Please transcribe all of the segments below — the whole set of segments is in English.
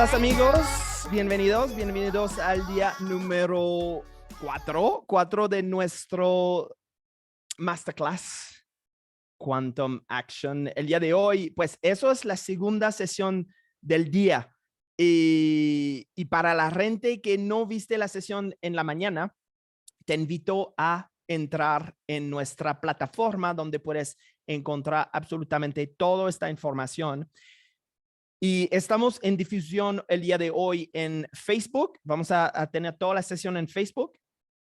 estás, amigos? Bienvenidos al día número 4 de nuestro masterclass Quantum Action. El día de hoy, pues eso es la segunda sesión del día. Y para la gente que no viste la sesión en la mañana, te invito a entrar en nuestra plataforma donde puedes encontrar absolutamente toda esta información. Y estamos en difusión el día de hoy en Facebook. Vamos a tener toda la sesión en Facebook.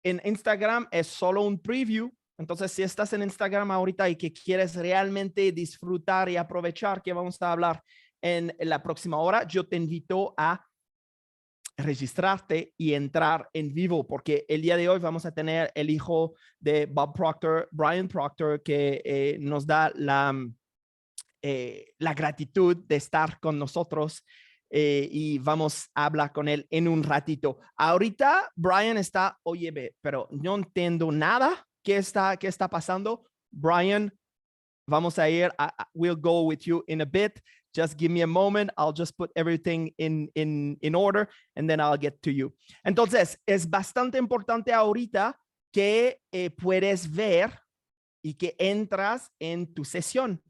En Instagram es solo un preview. Entonces, si estás en Instagram ahorita y que quieres realmente disfrutar y aprovechar que vamos a hablar en la próxima hora, yo te invito a registrarte y entrar en vivo, porque el día de hoy vamos a tener el hijo de Bob Proctor, Brian Proctor, que nos da la gratitud de estar con nosotros y vamos a hablar con él en un ratito. Ahorita Brian está, oye, pero no entiendo nada. ¿Qué está pasando? Brian, vamos a ir, we'll go with you in a bit. Just give me a moment. I'll just put everything in order and then I'll get to you. Entonces, es bastante importante ahorita que puedes ver y que entras en tu sesión.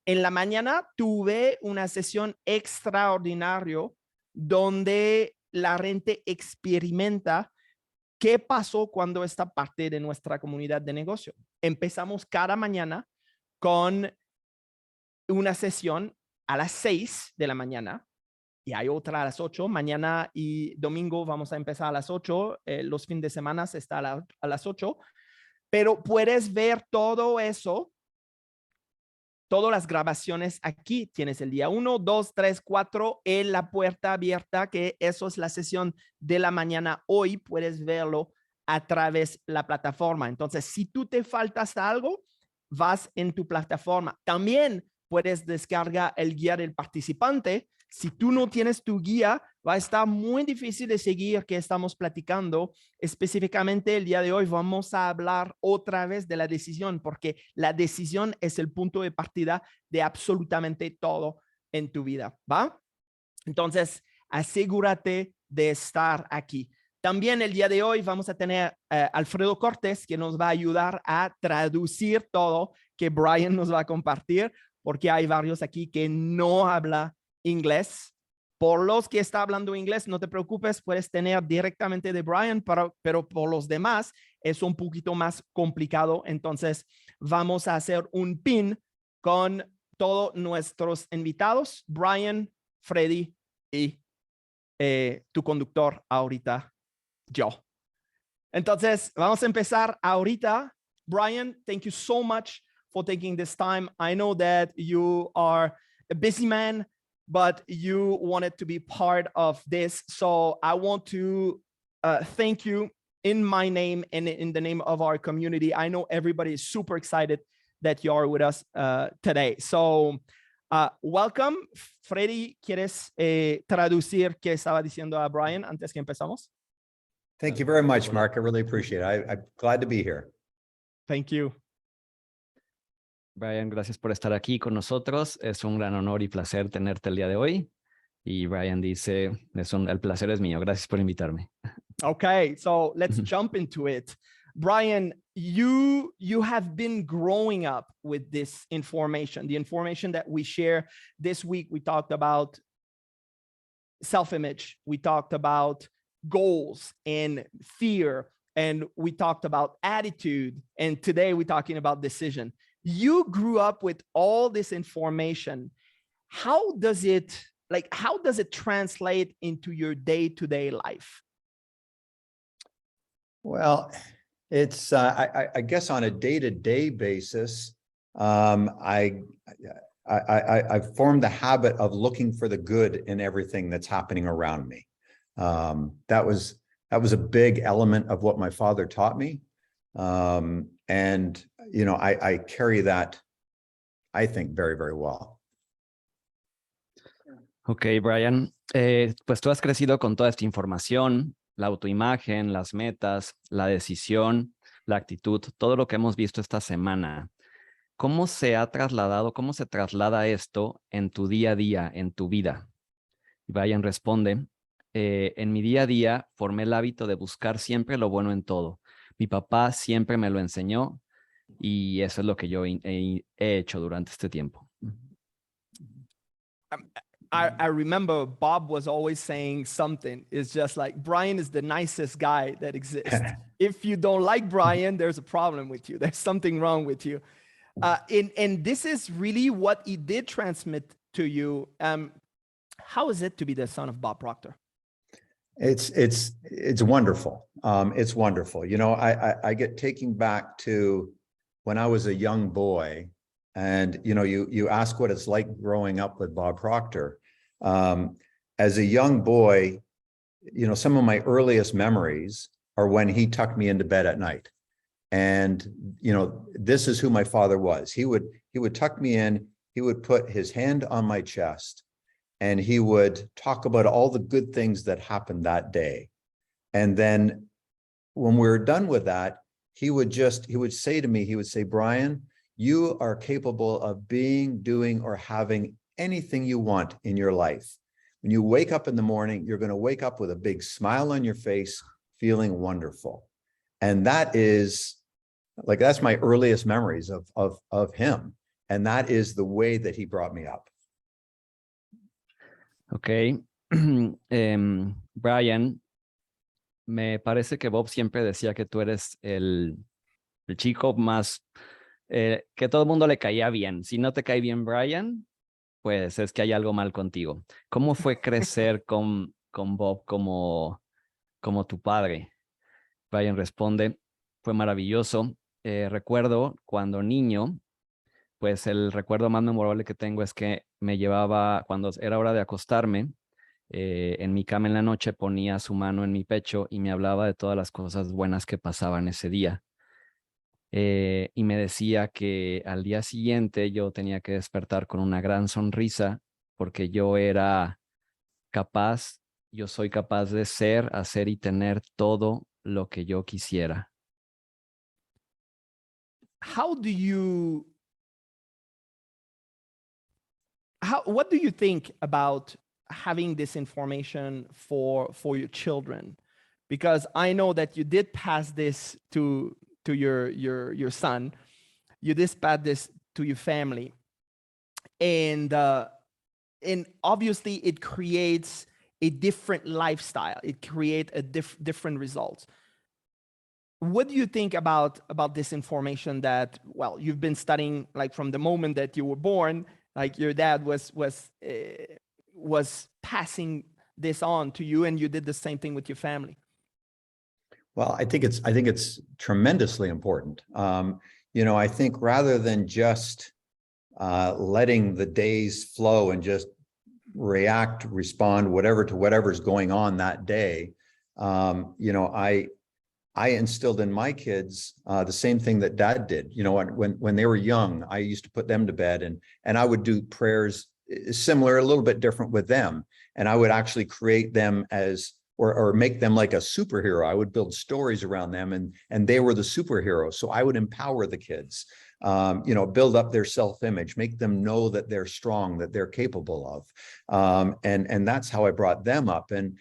En la mañana tuve una sesión extraordinaria donde la gente experimenta qué pasó cuando esta parte de nuestra comunidad de negocio. Empezamos cada mañana con una sesión a las 6 de la mañana y hay otra a las 8. Mañana y domingo vamos a empezar a las 8. Los fines de semana está a las 8. Pero puedes ver todo eso. Todas las grabaciones aquí. Tienes el día 1, 2, 3, 4 en la puerta abierta, que eso es la sesión de la mañana. Hoy puedes verlo a través de la plataforma. Entonces, si tú te faltas algo, vas en tu plataforma. También puedes descargar el guía del participante. Si tú no tienes tu guía, va a estar muy difícil de seguir que estamos platicando. Específicamente el día de hoy vamos a hablar otra vez de la decisión, porque la decisión es el punto de partida de absolutamente todo en tu vida, ¿va? Entonces, asegúrate de estar aquí. También el día de hoy vamos a tener Alfredo Cortés, que nos va a ayudar a traducir todo que Brian nos va a compartir, porque hay varios aquí que no hablan inglés. Por los que están hablando inglés, no te preocupes, puedes tener directamente de Brian, pero por los demás es un poquito más complicado. Entonces, vamos a hacer un pin con todos nuestros invitados, Brian, Freddy y tu conductor ahorita, yo. Entonces, vamos a empezar ahorita. Brian, thank you so much for taking this time. I know that you are a busy man, but you wanted to be part of this. So I want to thank you in my name and in the name of our community. I know everybody is super excited that you are with us today. So welcome. Freddy, ¿quieres traducir qué estaba diciendo a Brian antes que empezamos? Thank you very much, Mark. I really appreciate it. I'm glad to be here. Thank you. Brian, gracias por estar aquí con nosotros. Es un gran honor y placer tenerte el día de hoy. Y Brian dice, el placer es mío. Gracias por invitarme. Okay, so let's jump into it. Brian, you have been growing up with this information, the information that we share. This week, we talked about self-image. We talked about goals and fear, and we talked about attitude. And today we're talking about decision. You grew up with all this information. How does it translate into your day-to-day life? Well, it's I guess on a day-to-day basis, I've formed the habit of looking for the good in everything that's happening around me. That was a big element of what my father taught me. And, you know, I carry that, I think, very, very well. Ok, Brian, pues tú has crecido con toda esta información, la autoimagen, las metas, la decisión, la actitud, todo lo que hemos visto esta semana. ¿Cómo se ha trasladado, cómo se traslada esto en tu día a día, en tu vida? Y Brian responde, en mi día a día formé el hábito de buscar siempre lo bueno en todo. Mi papá siempre me lo enseñó y eso es lo que yo he hecho durante este tiempo. I remember Bob was always saying something. It's just like, Brian is the nicest guy that exists. If you don't like Brian, there's a problem with you. There's something wrong with you. And this is really what he did transmit to you. How is it to be the son of Bob Proctor? It's wonderful. It's wonderful. You know, I get taken back to when I was a young boy, and you know, you ask what it's like growing up with Bob Proctor. As a young boy, you know, some of my earliest memories are when he tucked me into bed at night. And, you know, this is who my father was. He would tuck me in, he would put his hand on my chest, and he would talk about all the good things that happened that day. And then when we were done with that, he would say to me, he would say, Brian, you are capable of being, doing, or having anything you want in your life. When you wake up in the morning, you're going to wake up with a big smile on your face, feeling wonderful. And that is like, that's my earliest memories of him. And that is the way that he brought me up. Ok. Brian, me parece que Bob siempre decía que tú eres el chico más, que todo el mundo le caía bien. Si no te cae bien Brian, pues es que hay algo mal contigo. ¿Cómo fue crecer con Bob como tu padre? Brian responde, fue maravilloso. Recuerdo cuando niño, pues el recuerdo más memorable que tengo es que me llevaba, cuando era hora de acostarme, en mi cama en la noche ponía su mano en mi pecho y me hablaba de todas las cosas buenas que pasaban ese día. Y me decía que al día siguiente yo tenía que despertar con una gran sonrisa porque yo soy capaz de ser, hacer y tener todo lo que yo quisiera. What do you think about having this information for your children? Because I know that you did pass this to your son, you did pass this to your family, and obviously it creates a different lifestyle. It creates a different results. What do you think about this information that, well, you've been studying like from the moment that you were born, like your dad was passing this on to you, and you did the same thing with your family? Well, I think it's tremendously important. You know, I think rather than just letting the days flow and just respond to whatever's going on that day, you know, I instilled in my kids the same thing that Dad did. You know, when they were young, I used to put them to bed, and I would do prayers similar, a little bit different with them, and I would actually create them as or make them like a superhero. I would build stories around them, and they were the superheroes. So I would empower the kids, you know, build up their self-image, make them know that they're strong, that they're capable of, and that's how I brought them up. And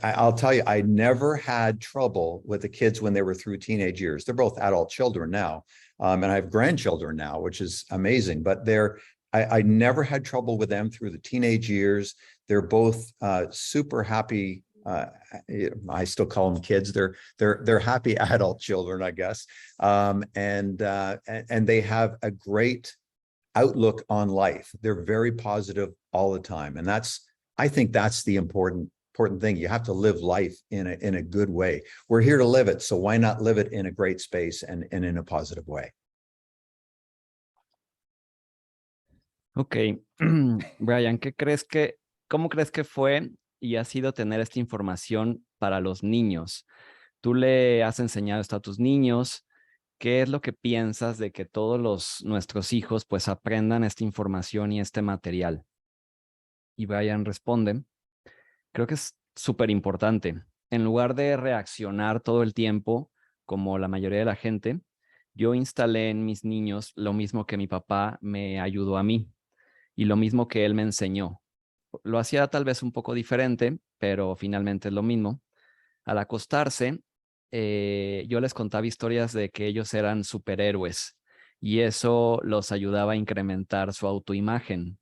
I'll tell you, I never had trouble with the kids when they were through teenage years. They're both adult children now, and I have grandchildren now, which is amazing. But I never had trouble with them through the teenage years. They're both super happy. I still call them kids. They're happy adult children, I guess, and they have a great outlook on life. They're very positive all the time, and I think that's the important thing. You have to live life in a good way. We're here to live it, so why not live it in a great space and in a positive way? Ok, Brian, ¿cómo crees que fue y ha sido tener esta información para los niños? ¿Tú le has enseñado esto a tus niños? ¿Qué es lo que piensas de que todos nuestros hijos pues aprendan esta información y este material? Y Brian responde, creo que es súper importante. En lugar de reaccionar todo el tiempo, como la mayoría de la gente, yo instalé en mis niños lo mismo que mi papá me ayudó a mí y lo mismo que él me enseñó. lo hacía tal vez un poco diferente, pero finalmente es lo mismo. Al acostarse, yo les contaba historias de que ellos eran superhéroes y eso los ayudaba a incrementar su autoimagen.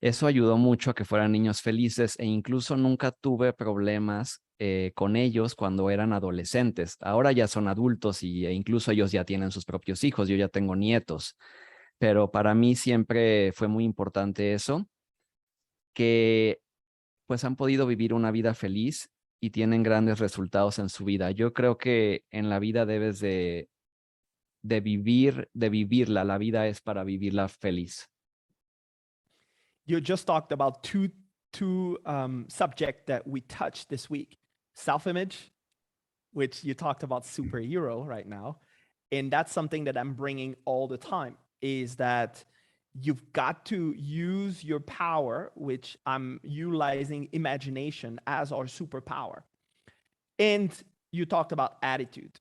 Eso ayudó mucho a que fueran niños felices e incluso nunca tuve problemas con ellos cuando eran adolescentes. Ahora ya son adultos e incluso ellos ya tienen sus propios hijos. Yo ya tengo nietos, pero para mí siempre fue muy importante eso, que pues han podido vivir una vida feliz y tienen grandes resultados en su vida. Yo creo que en la vida debes de vivirla. La vida es para vivirla feliz. You just talked about two subjects that we touched this week: self-image, which you talked about superhero right now, and that's something that I'm bringing all the time. Is that you've got to use your power, which I'm utilizing imagination as our superpower. And you talked about attitude,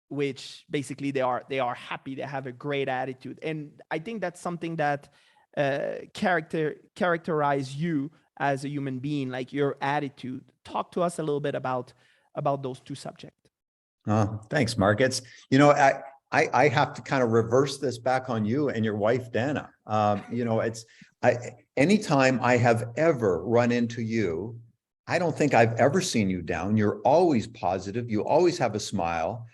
which basically they are happy, they have a great attitude. And I think that's something that characterize you as a human being, like your attitude. Talk to us a little bit about those two subjects. Thanks, Mark. It's, I have to kind of reverse this back on you and your wife, Dana. Anytime I have ever run into you, I don't think I've ever seen you down. You're always positive. You always have a smile.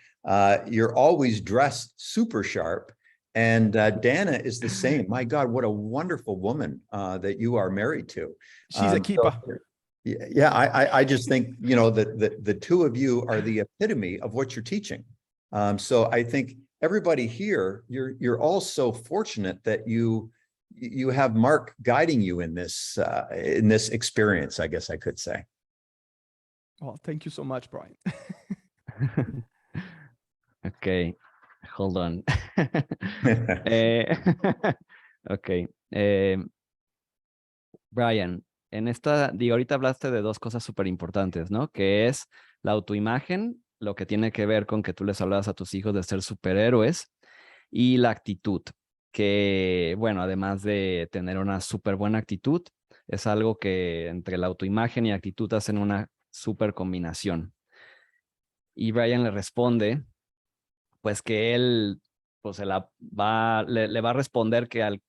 You're always dressed super sharp. And Dana is the same. My God, what a wonderful woman that you are married to. She's a keeper. Yeah, I just think, that the two of you are the epitome of what you're teaching. So I think everybody here, you're all so fortunate that you have Mark guiding you in this experience, I guess I could say. Well, thank you so much, Brian. Okay, hold on. Ok. Brian, ahorita hablaste de dos cosas súper importantes, ¿no? Que es la autoimagen, lo que tiene que ver con que tú les hablabas a tus hijos de ser superhéroes, y la actitud, que, bueno, además de tener una súper buena actitud, es algo que entre la autoimagen y actitud hacen una súper combinación. Y Brian le responde, pues que él pues le va a responder que al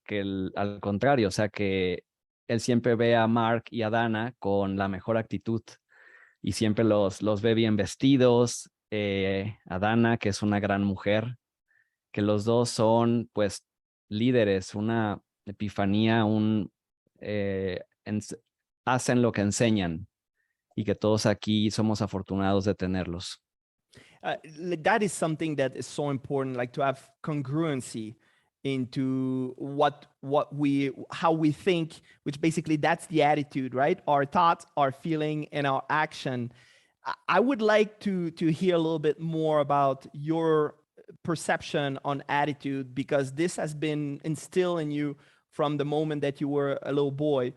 contrario, o sea que él siempre ve a Mark y a Dana con la mejor actitud y siempre los ve bien vestidos, a Dana, que es una gran mujer, que los dos son pues líderes, una epifanía, hacen lo que enseñan y que todos aquí somos afortunados de tenerlos. That is something that is so important, like to have congruency into how we think, which basically that's the attitude, right? Our thoughts, our feeling, and our action. I would like to hear a little bit more about your perception on attitude, because this has been instilled in you from the moment that you were a little boy.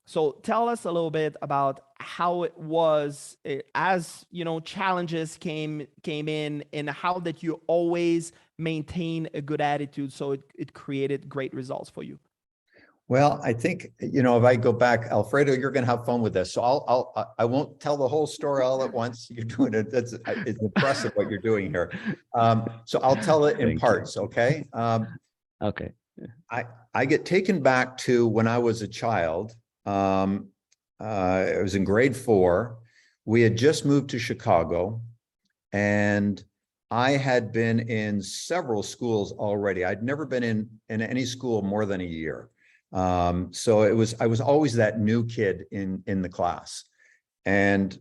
So tell us a little bit about how it was as challenges came in, and how that you always maintain a good attitude, so it created great results for you. Well, I think, if I go back, Alfredo, you're going to have fun with this. So I won't tell the whole story all at once. You're doing it. It's impressive what you're doing here. So I'll tell it in parts. Okay. Okay. I get taken back to when I was a child. I was in grade 4. We had just moved to Chicago, and I had been in several schools already. I'd never been in any school more than a year. So I was always that new kid in the class. And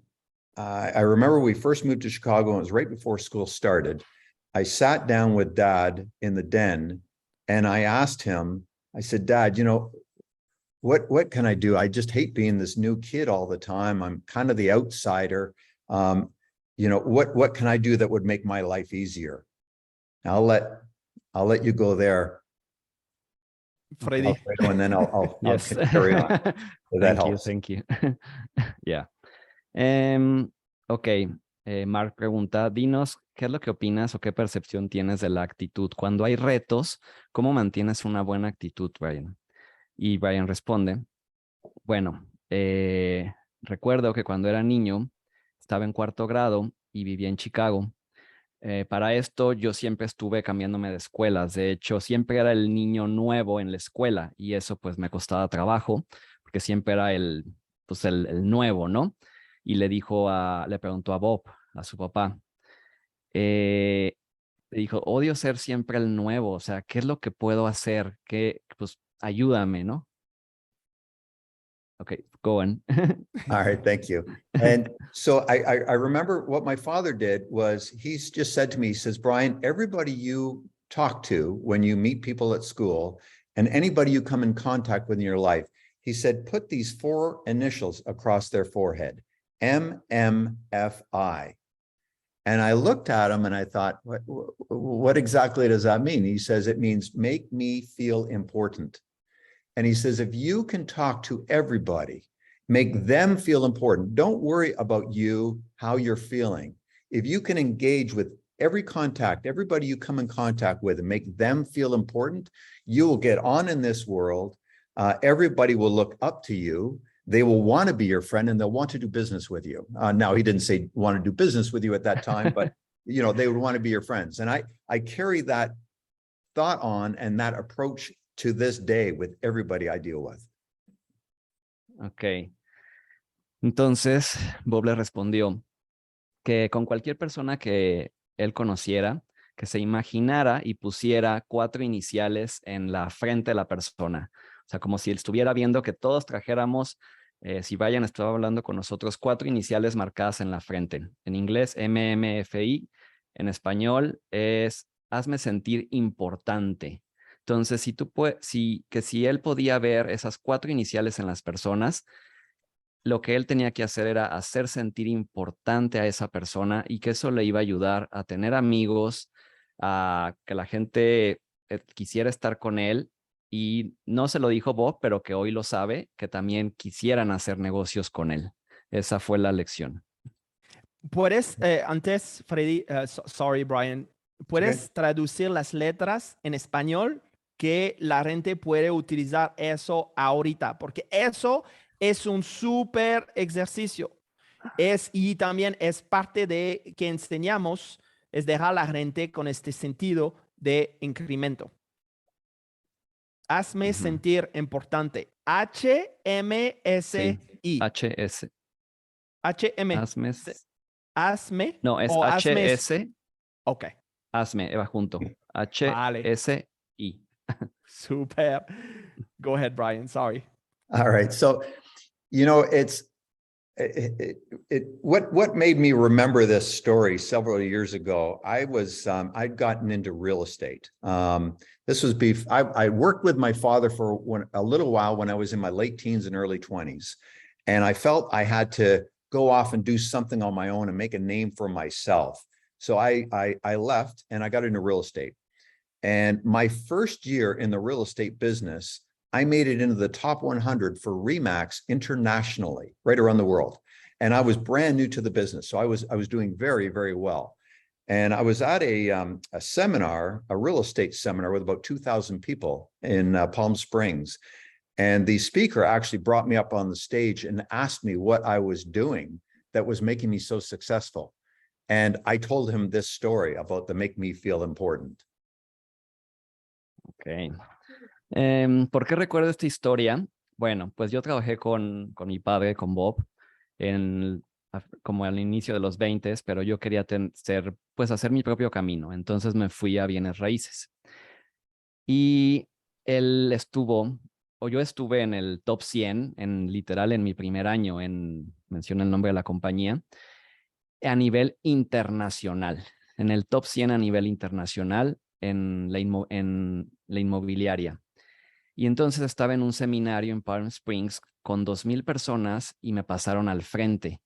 I remember we first moved to Chicago, and it was right before school started. I sat down with Dad in the den, and I asked him, I said, Dad, what can I do? I just hate being this new kid all the time. I'm kind of the outsider. What can I do that would make my life easier? I'll let you go there, Freddy. and then I'll Yes. carry on. So that helps. Thank you. Yeah. Ok. Mark pregunta, dinos, ¿qué es lo que opinas o qué percepción tienes de la actitud? Cuando hay retos, ¿cómo mantienes una buena actitud, Brian? Y Brian responde, bueno, recuerdo que cuando era niño, estaba en cuarto grado y vivía en Chicago. Para esto yo siempre estuve cambiándome de escuelas. De hecho, siempre era el niño nuevo en la escuela y eso pues me costaba trabajo porque siempre era pues el nuevo, ¿no? Y le preguntó a Bob, a su papá, le dijo, odio ser siempre el nuevo, o sea, ¿qué es lo que puedo hacer? Pues ayúdame, ¿no? Okay, go on. All right, thank you. And so I remember what my father did was he's just said to me, he says, Brian, everybody you talk to when you meet people at school and anybody you come in contact with in your life, he said, put these 4 initials across their forehead, MMFI. And I looked at him and I thought, what exactly does that mean? He says, it means make me feel important. And he says, if you can talk to everybody, make them feel important. Don't worry about you, how you're feeling. If you can engage with every contact, everybody you come in contact with and make them feel important, you will get on in this world. Everybody will look up to you. They will want to be your friend and they'll want to do business with you. Now, he didn't say want to do business with you at that time, but they would want to be your friends. And I carry that thought on and that approach to this day with everybody I deal with. Ok. Entonces, Bob le respondió que con cualquier persona que él conociera, que se imaginara y pusiera 4 iniciales en la frente de la persona. O sea, como si él estuviera viendo que todos trajéramos, si Brian estaba hablando con nosotros, 4 iniciales marcadas en la frente. En inglés, MMFI. En español es hazme sentir importante. Entonces, si él podía ver esas 4 iniciales en las personas, lo que él tenía que hacer era hacer sentir importante a esa persona y que eso le iba a ayudar a tener amigos, a que la gente quisiera estar con él. Y no se lo dijo Bob, pero que hoy lo sabe, que también quisieran hacer negocios con él. Esa fue la lección. ¿Puedes, antes, Freddy, sorry, Brian, ¿puedes traducir las letras en español que la gente puede utilizar eso ahorita? Porque eso es un súper ejercicio. Y también es parte de que enseñamos, es dejar a la gente con este sentido de incremento. Hazme sentir importante. H-M-S-I. H-S. H-M. Hazme. No, es H-S. Ok. Hazme, va junto. H-S-I. Super. Go ahead, Brian. Sorry. All right. So, what made me remember this story several years ago, I'd gotten into real estate. This was I worked with my father for a little while when I was in my late teens and early 20s. And I felt I had to go off and do something on my own and make a name for myself. So I left and I got into real estate. And my first year in the real estate business, I made it into the top 100 for RE/MAX internationally, right around the world. And I was brand new to the business. So I was doing very, very well. And I was at a seminar, a real estate seminar with about 2,000 people in Palm Springs. And the speaker actually brought me up on the stage and asked me what I was doing that was making me so successful. And I told him this story about the make me feel important. Ok. ¿Por qué recuerdo esta historia? Bueno, pues yo trabajé con mi padre, con Bob, como al inicio de los 20, pero yo quería hacer mi propio camino. Entonces me fui a bienes raíces. Y yo estuve en el top 100, literal en mi primer año, menciona el nombre de la compañía, a nivel internacional. En el top 100 a nivel internacional en la inmobiliaria. Y entonces estaba en un seminario en Palm Springs con 2,000 personas y me pasaron al frente.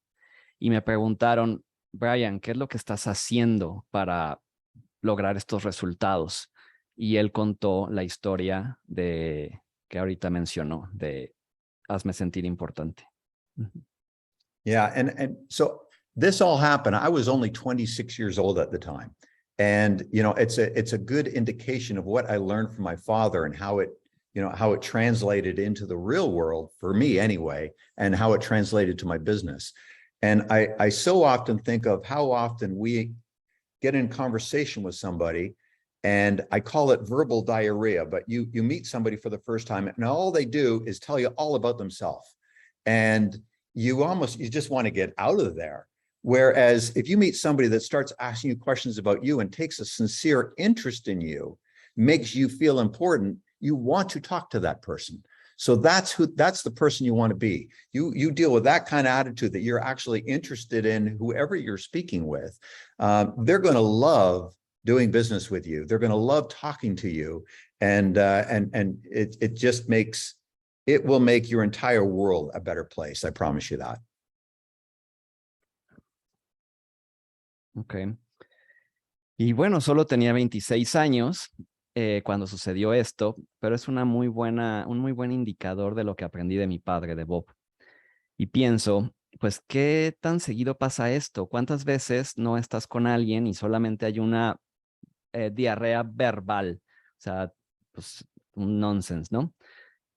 Y me preguntaron, Brian, ¿qué es lo que estás haciendo para lograr estos resultados? Y él contó la historia que ahorita mencionó, de hazme sentir importante. Yeah, and so this all happened. I was only 26 years old at the time. And, it's a good indication of what I learned from my father and how it how it translated into the real world for me anyway, and how it translated to my business. And I so often think of how often we get in conversation with somebody, and I call it verbal diarrhea, but you meet somebody for the first time and all they do is tell you all about themselves. And you just want to get out of there. Whereas if you meet somebody that starts asking you questions about you and takes a sincere interest in you, makes you feel important, you want to talk to that person. So that's the person you want to be. You deal with that kind of attitude that you're actually interested in whoever you're speaking with. They're going to love doing business with you. They're going to love talking to you, and it will make your entire world a better place. I promise you that. Okay. Y bueno, solo tenía 26 años cuando sucedió esto, pero es un muy buen indicador de lo que aprendí de mi padre, de Bob. Y pienso, pues, ¿qué tan seguido pasa esto? ¿Cuántas veces no estás con alguien y solamente hay una diarrea verbal? O sea, pues, un nonsense, ¿no?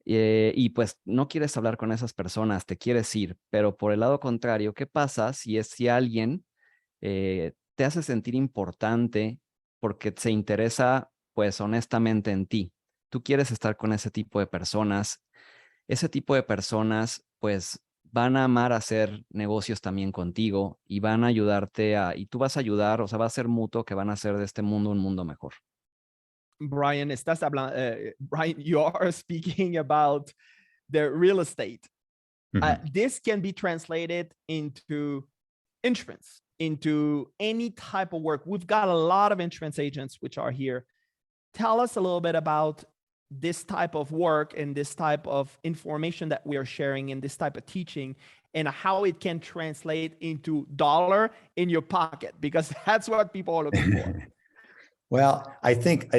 Y pues no quieres hablar con esas personas, te quieres ir, pero por el lado contrario, ¿qué pasa si alguien te hace sentir importante porque se interesa, pues, honestamente en ti? Tú quieres estar con ese tipo de personas. Ese tipo de personas, pues, van a amar hacer negocios también contigo y van a ayudarte y tú vas a ayudar, o sea, va a ser mutuo, que van a hacer de este mundo un mundo mejor. Brian, Brian, you are speaking about the real estate. This can be translated into insurance, into any type of work. We've got a lot of insurance agents which are here. Tell us a little bit about this type of work and this type of information that we are sharing and this type of teaching, and how it can translate into dollar in your pocket, because that's what people are looking for. Well, I think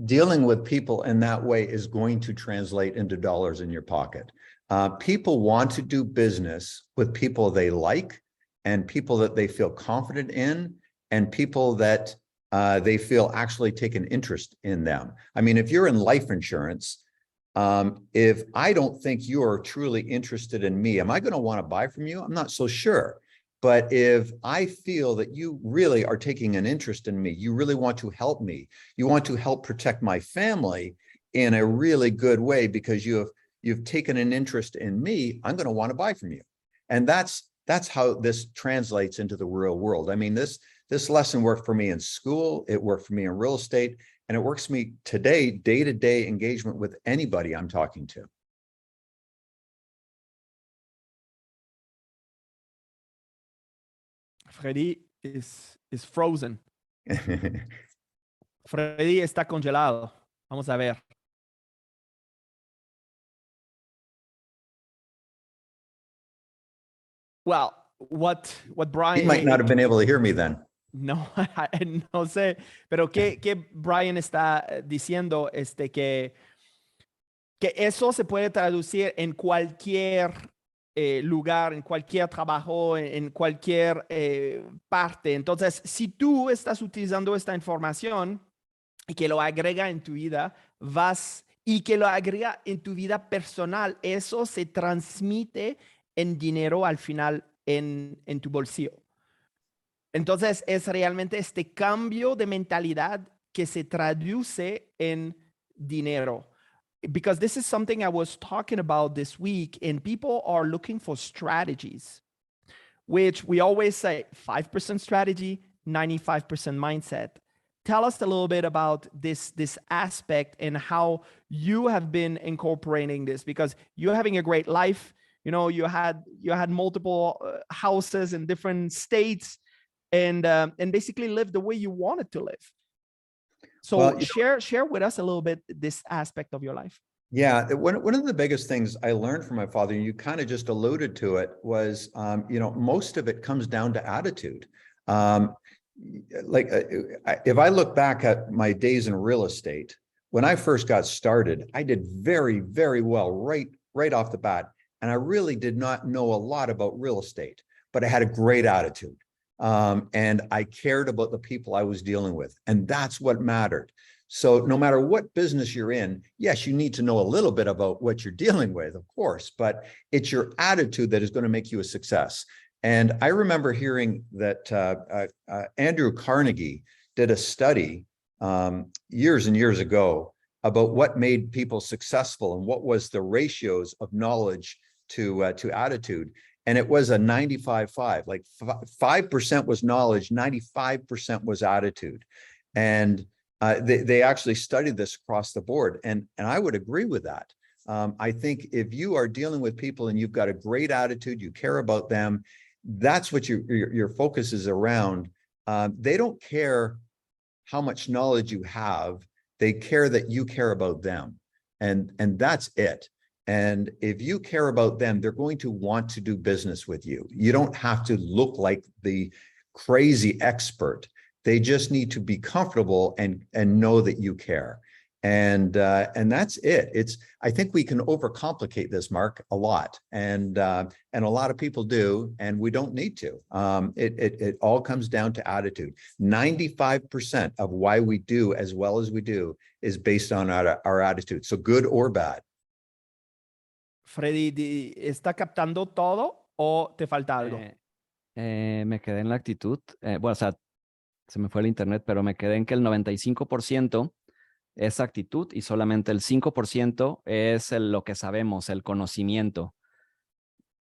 dealing with people in that way is going to translate into dollars in your pocket. People want to do business with people they like, and people that they feel confident in, and people that they feel actually take an interest in them. I mean, if you're in life insurance, if I don't think you are truly interested in me, am I going to want to buy from you? I'm not so sure. But if I feel that you really are taking an interest in me, you really want to help me, you want to help protect my family in a really good way because you've taken an interest in me, I'm going to want to buy from you. And that's how this translates into the real world. I mean, this lesson worked for me in school, it worked for me in real estate, and it works for me today, day-to-day engagement with anybody I'm talking to. Freddy is frozen. Freddy está congelado. Vamos a ver. Well, what Brian... He might not have been able to hear me then. No, no sé. Pero ¿qué Brian está diciendo? Que eso se puede traducir en cualquier lugar, en cualquier trabajo, en cualquier parte. Entonces, si tú estás utilizando esta información y que lo agrega en tu vida, y que lo agrega en tu vida personal, eso se transmite en dinero al final en tu bolsillo. Entonces, es realmente este cambio de mentalidad que se traduce en dinero. Because this is something I was talking about this week, and people are looking for strategies, which we always say 5% strategy, 95% mindset. Tell us a little bit about this aspect and how you have been incorporating this, because you're having a great life. You know, you had multiple houses in different states, and basically live the way you wanted to live. So well, share with us a little bit this aspect of your life. Yeah, one of the biggest things I learned from my father, and you kind of just alluded to it, was most of it comes down to attitude. If I look back at my days in real estate, when I first got started, I did very, very well right off the bat, and I really did not know a lot about real estate, but I had a great attitude. And I cared about the people I was dealing with, and that's what mattered. So no matter what business you're in, yes, you need to know a little bit about what you're dealing with, of course, but it's your attitude that is going to make you a success. And I remember hearing that Andrew Carnegie did a study years and years ago about what made people successful and what was the ratios of knowledge to attitude. And it was a 95-5, like 5% was knowledge, 95% was attitude. And they actually studied this across the board. And I would agree with that. I think if you are dealing with people and you've got a great attitude, you care about them, that's what your focus is around. They don't care how much knowledge you have. They care that you care about them. And that's it. And if you care about them, they're going to want to do business with you. You don't have to look like the crazy expert. They just need to be comfortable and know that you care. And that's it. I think we can overcomplicate this, Mark, a lot. And a lot of people do, and we don't need to. It all comes down to attitude. 95% of why we do as well as we do is based on our attitude. So good or bad. Freddy, ¿está captando todo o te falta algo? Me quedé en la actitud. Bueno, o sea, se me fue el internet, pero me quedé en que el 95% es actitud y solamente el 5% es lo que sabemos, el conocimiento.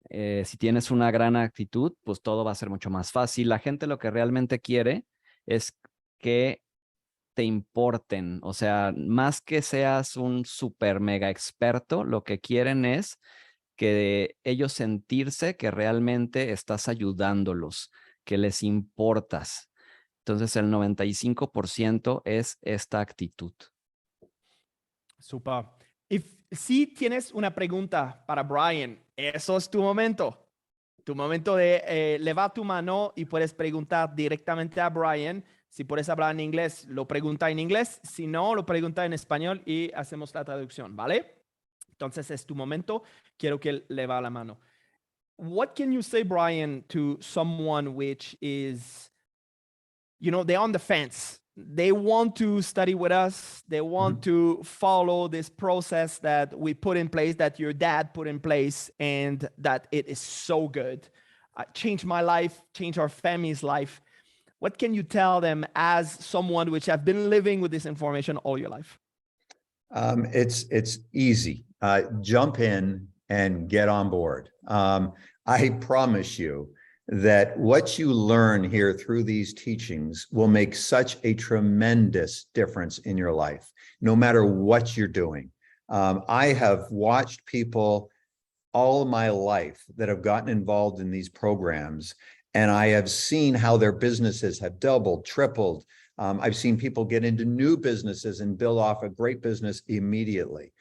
Si tienes una gran actitud, pues todo va a ser mucho más fácil. La gente lo que realmente quiere es que te importen. O sea, más que seas un super mega experto, lo que quieren es que ellos sentirse que realmente estás ayudándolos, que les importas. Entonces, el 95% es esta actitud. Super. Si tienes una pregunta para Brian, eso es tu momento. Tu momento de levar tu mano y puedes preguntar directamente a Brian. Si puedes hablar en inglés, lo pregunta en inglés. Si no, lo pregunta en español y hacemos la traducción, ¿vale? Entonces es tu momento. Quiero que leva la mano. What can you say, Brian, to someone which is, you know, they're on the fence? They want to study with us. They want to follow this process that we put in place, that your dad put in place, and that it is so good. Changed my life, changed our family's life. What can you tell them as someone which have been living with this information all your life? It's easy. Jump in and get on board. I promise you that what you learn here through these teachings will make such a tremendous difference in your life, no matter what you're doing. I have watched people all my life that have gotten involved in these programs, and I have seen how their businesses have doubled, tripled. I've seen people get into new businesses and build off a great business immediately.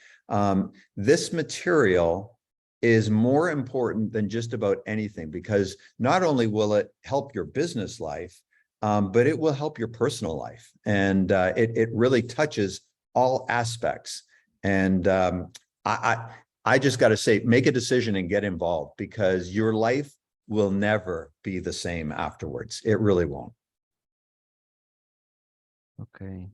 This material is more important than just about anything, because not only will it help your business life, but it will help your personal life. And it really touches all aspects. And I just got to say, make a decision and get involved, because your life will never be the same afterwards. It really won't. Okay.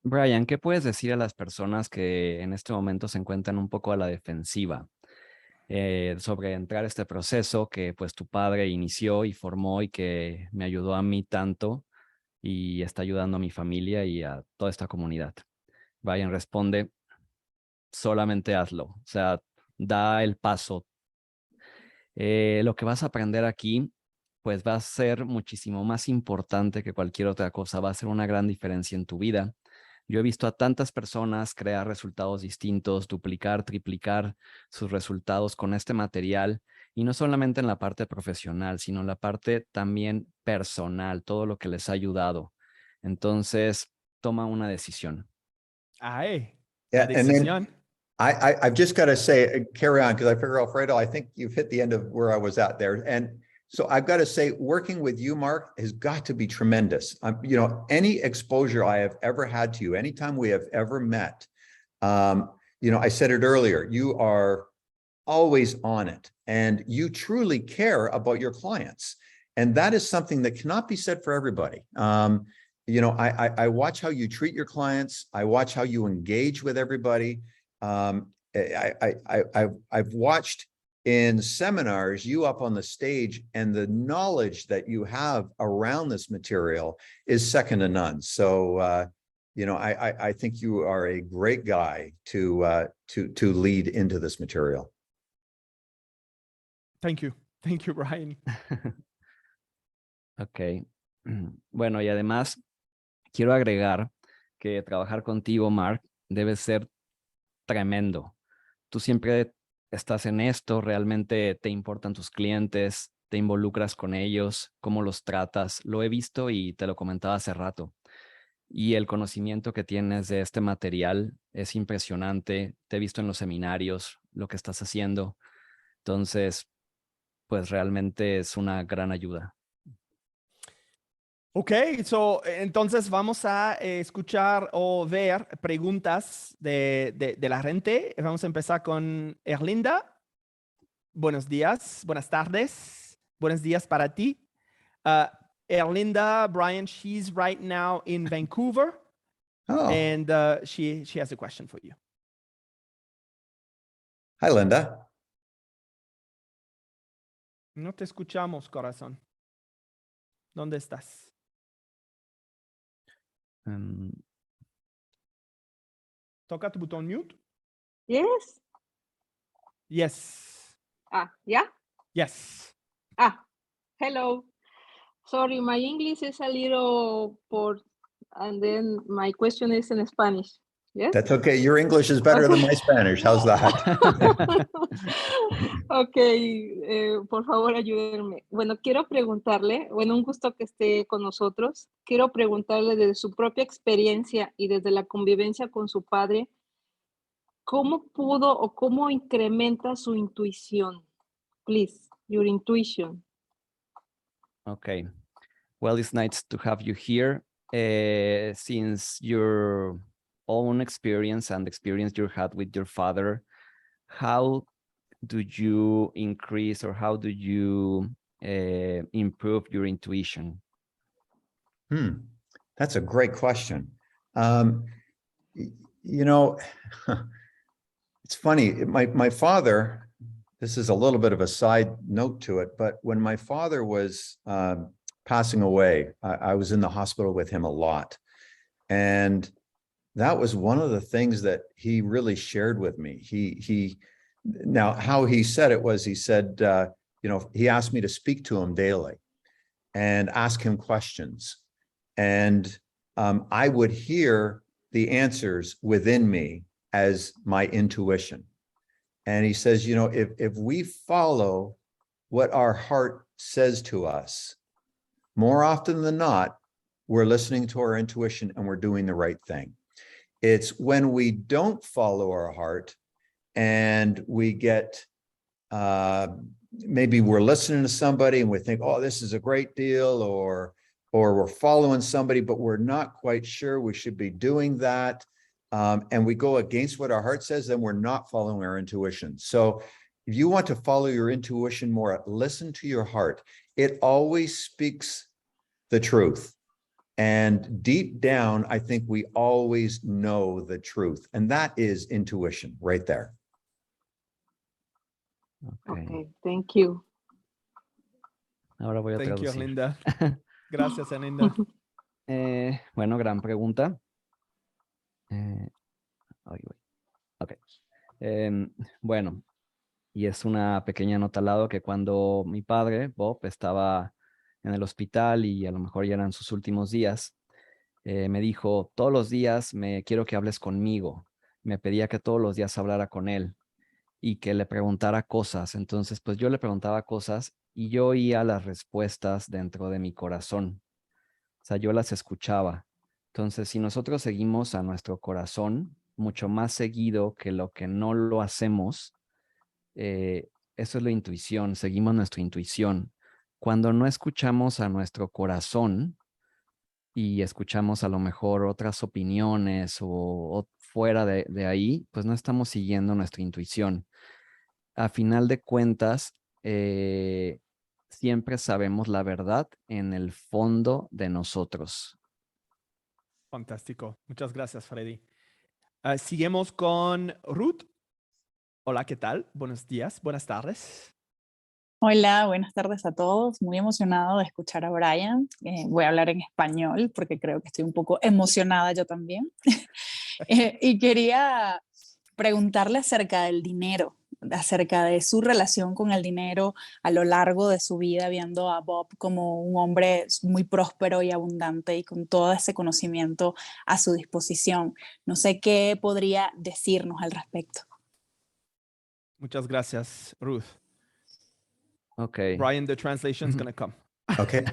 Brian, ¿qué puedes decir a las personas que en este momento se encuentran un poco a la defensiva sobre entrar a este proceso que pues tu padre inició y formó y que me ayudó a mí tanto y está ayudando a mi familia y a toda esta comunidad? Brian responde, solamente hazlo, o sea, da el paso. Lo que vas a aprender aquí pues va a ser muchísimo más importante que cualquier otra cosa, va a ser una gran diferencia en tu vida. Yo he visto a tantas personas crear resultados distintos, duplicar, triplicar sus resultados con este material, y no solamente en la parte profesional, sino en la parte también personal, todo lo que les ha ayudado. Entonces, toma una decisión. Ay, Yeah, la decisión. I've just got to say, carry on, because I figure, Alfredo, I think you've hit the end of where I was at there. And so I've got to say, working with you, Mark, has got to be tremendous. You know, any exposure I have ever had to you, anytime we have ever met, you know, I said it earlier, you are always on it, and you truly care about your clients. And that is something that cannot be said for everybody. I watch how you treat your clients. I watch how you engage with everybody. I've watched in seminars you up on the stage, and the knowledge that you have around this material is second to none. So, I think you are a great guy to lead into this material. Thank you, Brian. Ok. Bueno, y además quiero agregar que trabajar contigo, Marc, debe ser tremendo. Tú siempre estás en esto, realmente te importan tus clientes, te involucras con ellos, cómo los tratas. Lo he visto y te lo comentaba hace rato. Y el conocimiento que tienes de este material es impresionante. Te he visto en los seminarios, lo que estás haciendo. Entonces, pues realmente es una gran ayuda. Ok, entonces vamos a escuchar o ver preguntas de la gente. Vamos a empezar con Erlinda. Buenos días, buenas tardes, buenos días para ti. Erlinda, Brian, she's right now in Vancouver, and she has a question for you. Hi, Linda. No te escuchamos, corazón. ¿Dónde estás? Toca tu botón mute. Yes. Yes. Yeah. Yes. Hello. Sorry, my English is a little poor, and then my question is in Spanish. Yes. That's okay. Your English is better than my Spanish. How's that? Ok, por favor ayúdenme. Bueno, quiero preguntarle, un gusto que esté con nosotros. Quiero preguntarle desde su propia experiencia y desde la convivencia con su padre, ¿cómo pudo o cómo incrementa su intuición? Please, your intuition. Okay. Well, it's nice to have you here. Since your own experience and the experience you had with your father, how do you increase or how do you improve your intuition? That's a great question. It's funny. My father, this is a little bit of a side note to it, but when my father was passing away, I was in the hospital with him a lot. And that was one of the things that he really shared with me. Now, how he said it was, he said, he asked me to speak to him daily and ask him questions. And I would hear the answers within me as my intuition. And he says, if we follow what our heart says to us, more often than not, we're listening to our intuition and we're doing the right thing. It's when we don't follow our heart and we get, maybe we're listening to somebody and we think, oh, this is a great deal, or we're following somebody, but we're not quite sure we should be doing that. And we go against what our heart says, then we're not following our intuition. So if you want to follow your intuition more, listen to your heart. It always speaks the truth. And deep down, I think we always know the truth. And that is intuition right there. Okay, thank you. Ahora voy a Thank you, traducir. Linda. Gracias, Linda. Bueno, gran pregunta. Okay. Bueno, y es una pequeña nota al lado que cuando mi padre, Bob, estaba en el hospital y a lo mejor ya eran sus últimos días, me dijo, todos los días quiero que hables conmigo. Me pedía que todos los días hablara con él y que le preguntara cosas. Entonces, pues yo le preguntaba cosas y yo oía las respuestas dentro de mi corazón. O sea, yo las escuchaba. Entonces, si nosotros seguimos a nuestro corazón mucho más seguido que lo que no lo hacemos, eso es la intuición, seguimos nuestra intuición. Cuando no escuchamos a nuestro corazón y escuchamos a lo mejor otras opiniones o fuera de ahí, pues no estamos siguiendo nuestra intuición. A final de cuentas, siempre sabemos la verdad en el fondo de nosotros. Fantástico. Muchas gracias, Freddy. Seguimos con Ruth. Hola, ¿qué tal? Buenos días, buenas tardes. Hola, buenas tardes a todos. Muy emocionado de escuchar a Brian. Voy a hablar en español porque creo que estoy un poco emocionada yo también. Y quería preguntarle acerca del dinero, acerca de su relación con el dinero a lo largo de su vida, viendo a Bob como un hombre muy próspero y abundante y con todo ese conocimiento a su disposición. No sé qué podría decirnos al respecto. Muchas gracias, Ruth. Okay. Brian, the translation is going to come. Okay.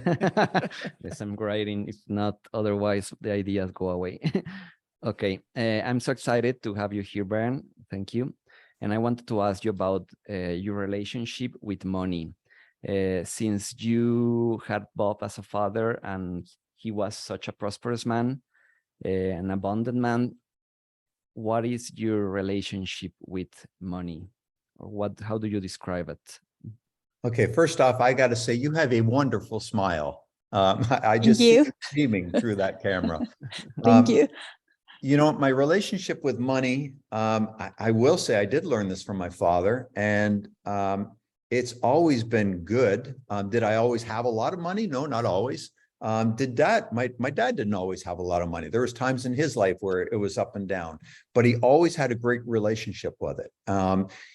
Yes, I'm writing. If not, otherwise the ideas go away. Okay. I'm so excited to have you here, Brian. Thank you. And I wanted to ask you about your relationship with money. Since you had Bob as a father and he was such a prosperous man, an abundant man, what is your relationship with money? Or how do you describe it? Okay, first off, I got to say you have a wonderful smile. I just see you beaming through that camera. Thank you. You know, my relationship with money, I will say I did learn this from my father, and it's always been good. Did I always have a lot of money? No, not always. My dad didn't always have a lot of money. There was times in his life where it was up and down, but he always had a great relationship with it.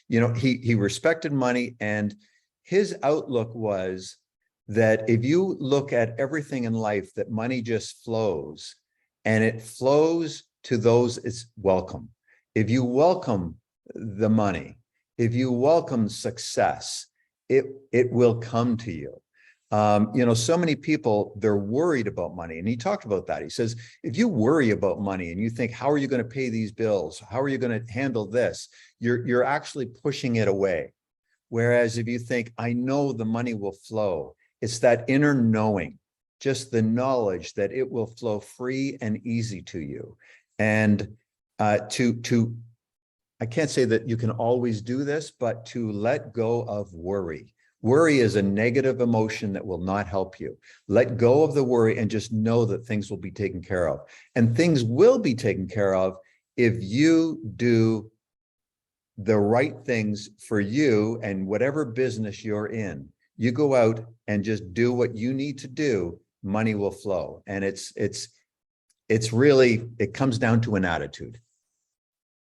You know, he respected money, and his outlook was that if you look at everything in life, that money just flows, and it flows to those it's welcome. If you welcome the money, if you welcome success, it will come to you. You know, so many people, they're worried about money. And he talked about that. He says, if you worry about money and you think, how are you going to pay these bills? How are you going to handle this? You're actually pushing it away. Whereas if you think, I know the money will flow, it's that inner knowing, just the knowledge that it will flow free and easy to you. And I can't say that you can always do this, but to let go of worry. Worry is a negative emotion that will not help you. Let go of the worry and just know that things will be taken care of. And things will be taken care of if you do the right things for you and whatever business you're in. You go out and just do what you need to do, money will flow. And it's really, it comes down to an attitude.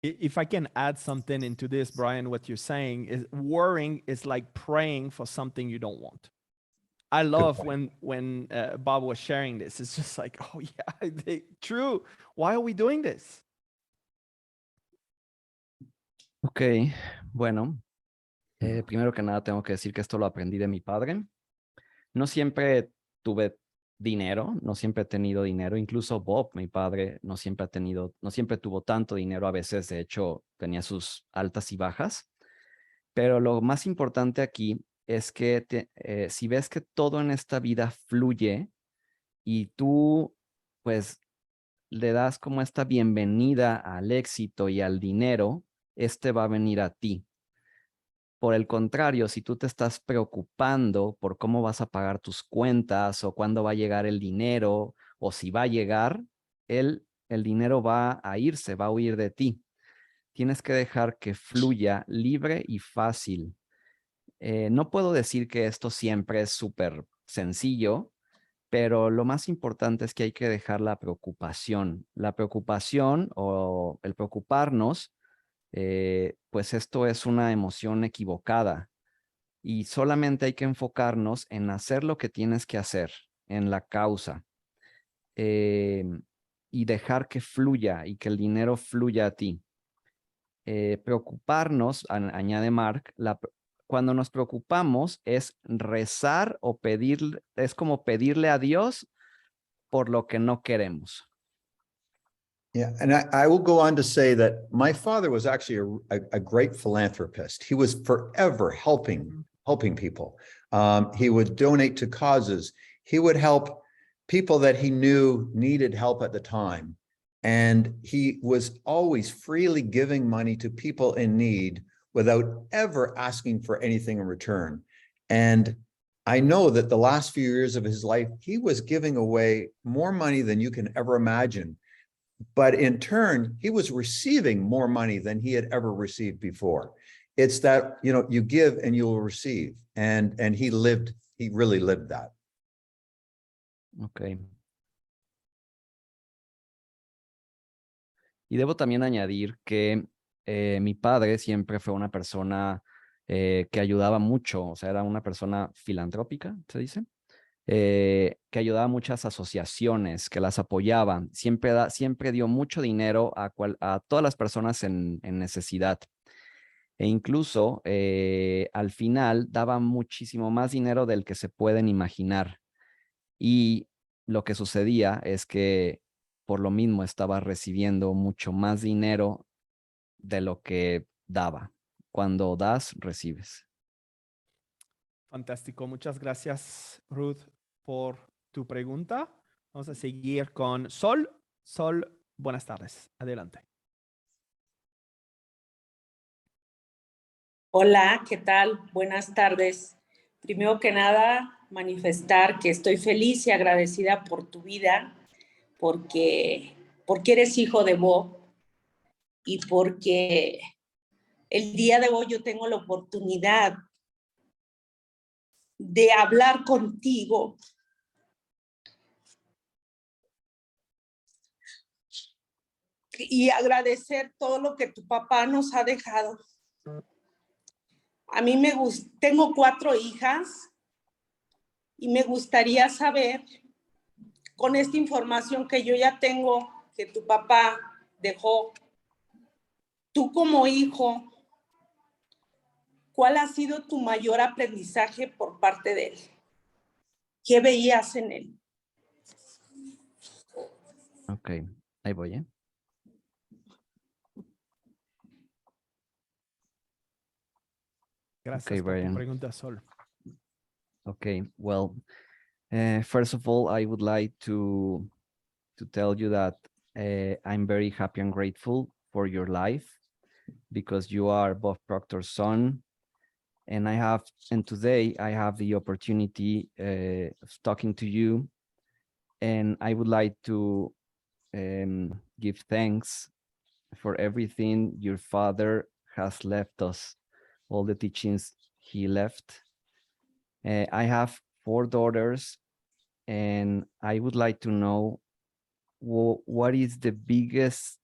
If I can add something into this, Brian, what you're saying is worrying is like praying for something you don't want. I love when Bob was sharing this. It's just like, oh yeah, true. Why are we doing this? Ok, bueno, primero que nada tengo que decir que esto lo aprendí de mi padre. No siempre tuve dinero, no siempre he tenido dinero. Incluso Bob, mi padre, no siempre tuvo tanto dinero. A veces, de hecho, tenía sus altas y bajas. Pero lo más importante aquí es que si ves que todo en esta vida fluye y tú, pues, le das como esta bienvenida al éxito y al dinero, este va a venir a ti. Por el contrario, si tú te estás preocupando por cómo vas a pagar tus cuentas o cuándo va a llegar el dinero o si va a llegar, el dinero va a irse, va a huir de ti. Tienes que dejar que fluya libre y fácil. No puedo decir que esto siempre es súper sencillo, pero lo más importante es que hay que dejar la preocupación. La preocupación o el preocuparnos, pues esto es una emoción equivocada y solamente hay que enfocarnos en hacer lo que tienes que hacer, en la causa, y dejar que fluya y que el dinero fluya a ti. Preocuparnos, añade Marc, cuando nos preocupamos es rezar o pedir, es como pedirle a Dios por lo que no queremos. Yeah, and I will go on to say that my father was actually a great philanthropist. He was forever helping people. He would donate to causes. He would help people that he knew needed help at the time. And he was always freely giving money to people in need without ever asking for anything in return. And I know that the last few years of his life, he was giving away more money than you can ever imagine. But in turn, he was receiving more money than he had ever received before. It's that, you know, you give and you will receive. And he really lived that. Ok. Y debo también añadir que mi padre siempre fue una persona que ayudaba mucho, o sea, era una persona filantrópica, se dice, que ayudaba a muchas asociaciones, que las apoyaban, siempre dio mucho dinero a todas las personas en necesidad. E incluso al final daba muchísimo más dinero del que se pueden imaginar. Y lo que sucedía es que por lo mismo estaba recibiendo mucho más dinero de lo que daba. Cuando das, recibes. Fantástico. Muchas gracias, Ruth, por tu pregunta. Vamos a seguir con Sol. Sol, buenas tardes. Adelante. Hola, ¿qué tal? Buenas tardes. Primero que nada, manifestar que estoy feliz y agradecida por tu vida, porque eres hijo de Bob y porque el día de hoy yo tengo la oportunidad de hablar contigo y agradecer todo lo que tu papá nos ha dejado. A mí tengo 4 hijas y me gustaría saber, con esta información que yo ya tengo, que tu papá dejó, tú como hijo, ¿cuál ha sido tu mayor aprendizaje por parte de él? ¿Qué veías en él? Ok, ahí voy, ¿eh? Gracias por tu pregunta, Sol. Okay, well, first of all, I would like to tell you that I'm very happy and grateful for your life because you are Bob Proctor's son. And today I have the opportunity of talking to you. And I would like to give thanks for everything your father has left us, all the teachings he left. I have 4 daughters, and I would like to know what is the biggest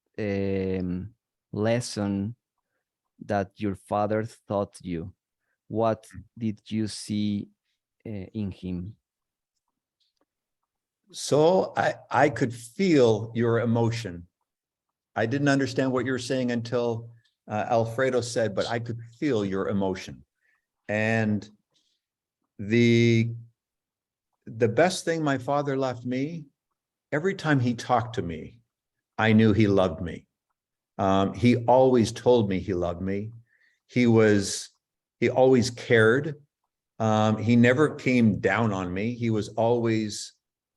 lesson that your father taught you? What did you see in him? So I could feel your emotion. I didn't understand what you were saying until Alfredo said, but I could feel your emotion. And the best thing my father left me, every time he talked to me, I knew he loved me. He always told me he loved me. He always cared. He never came down on me. He was always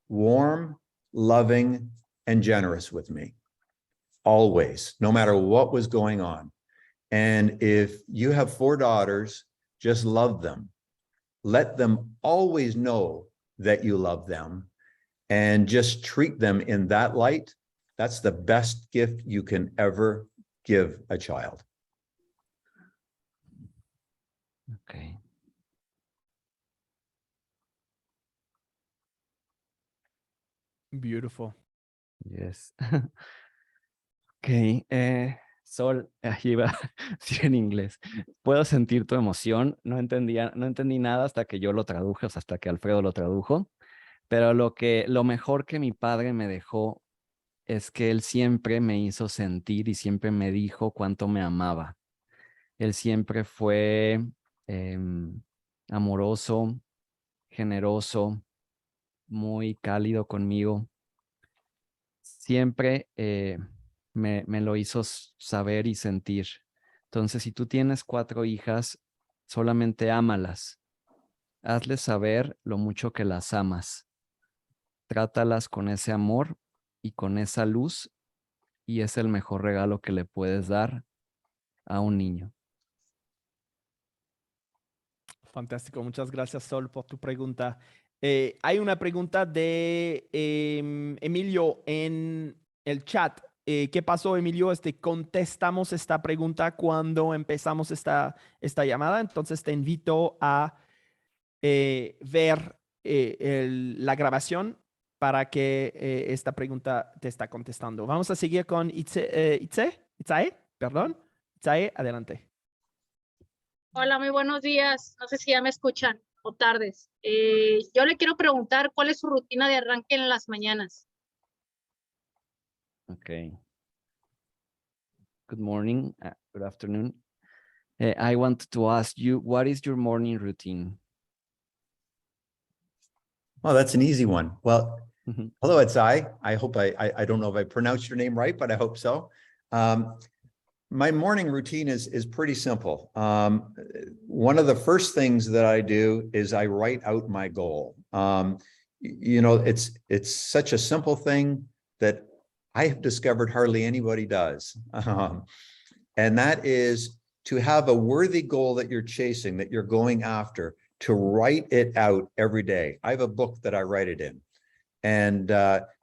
warm, loving, and generous with me. Always, no matter what was going on. And if you have 4 daughters, just love them. Let them always know that you love them and just treat them in that light. That's the best gift you can ever give a child. Okay. Beautiful. Yes. Ok. Sol, ahí va, sí, en inglés. Puedo sentir tu emoción. No entendí nada hasta que yo lo traduje, o sea, hasta que Alfredo lo tradujo. Pero lo mejor que mi padre me dejó es que él siempre me hizo sentir y siempre me dijo cuánto me amaba. Él siempre fue amoroso, generoso, muy cálido conmigo. Siempre me lo hizo saber y sentir. Entonces, si tú tienes 4 hijas, solamente ámalas. Hazles saber lo mucho que las amas. Trátalas con ese amor y con esa luz, y es el mejor regalo que le puedes dar a un niño. Fantástico. Muchas gracias, Sol, por tu pregunta. Hay una pregunta de Emilio en el chat. ¿Qué pasó, Emilio? Contestamos esta pregunta cuando empezamos esta llamada. Entonces te invito a ver la grabación para que esta pregunta te está contestando. Vamos a seguir con Itzae, perdón. Itzae, adelante. Hola, muy buenos días. No sé si ya me escuchan o tardes. Yo le quiero preguntar cuál es su rutina de arranque en las mañanas. Okay. Good morning, good afternoon. I wanted to ask you, what is your morning routine? Oh, that's an easy one. Well, hello, it's I hope I don't know if I pronounced your name right, but I hope so. My morning routine is pretty simple. One of the first things that I do is I write out my goal. You know, it's such a simple thing that I have discovered hardly anybody does. And that is to have a worthy goal that you're chasing, that you're going after, to write it out every day. I have a book that I write it in. And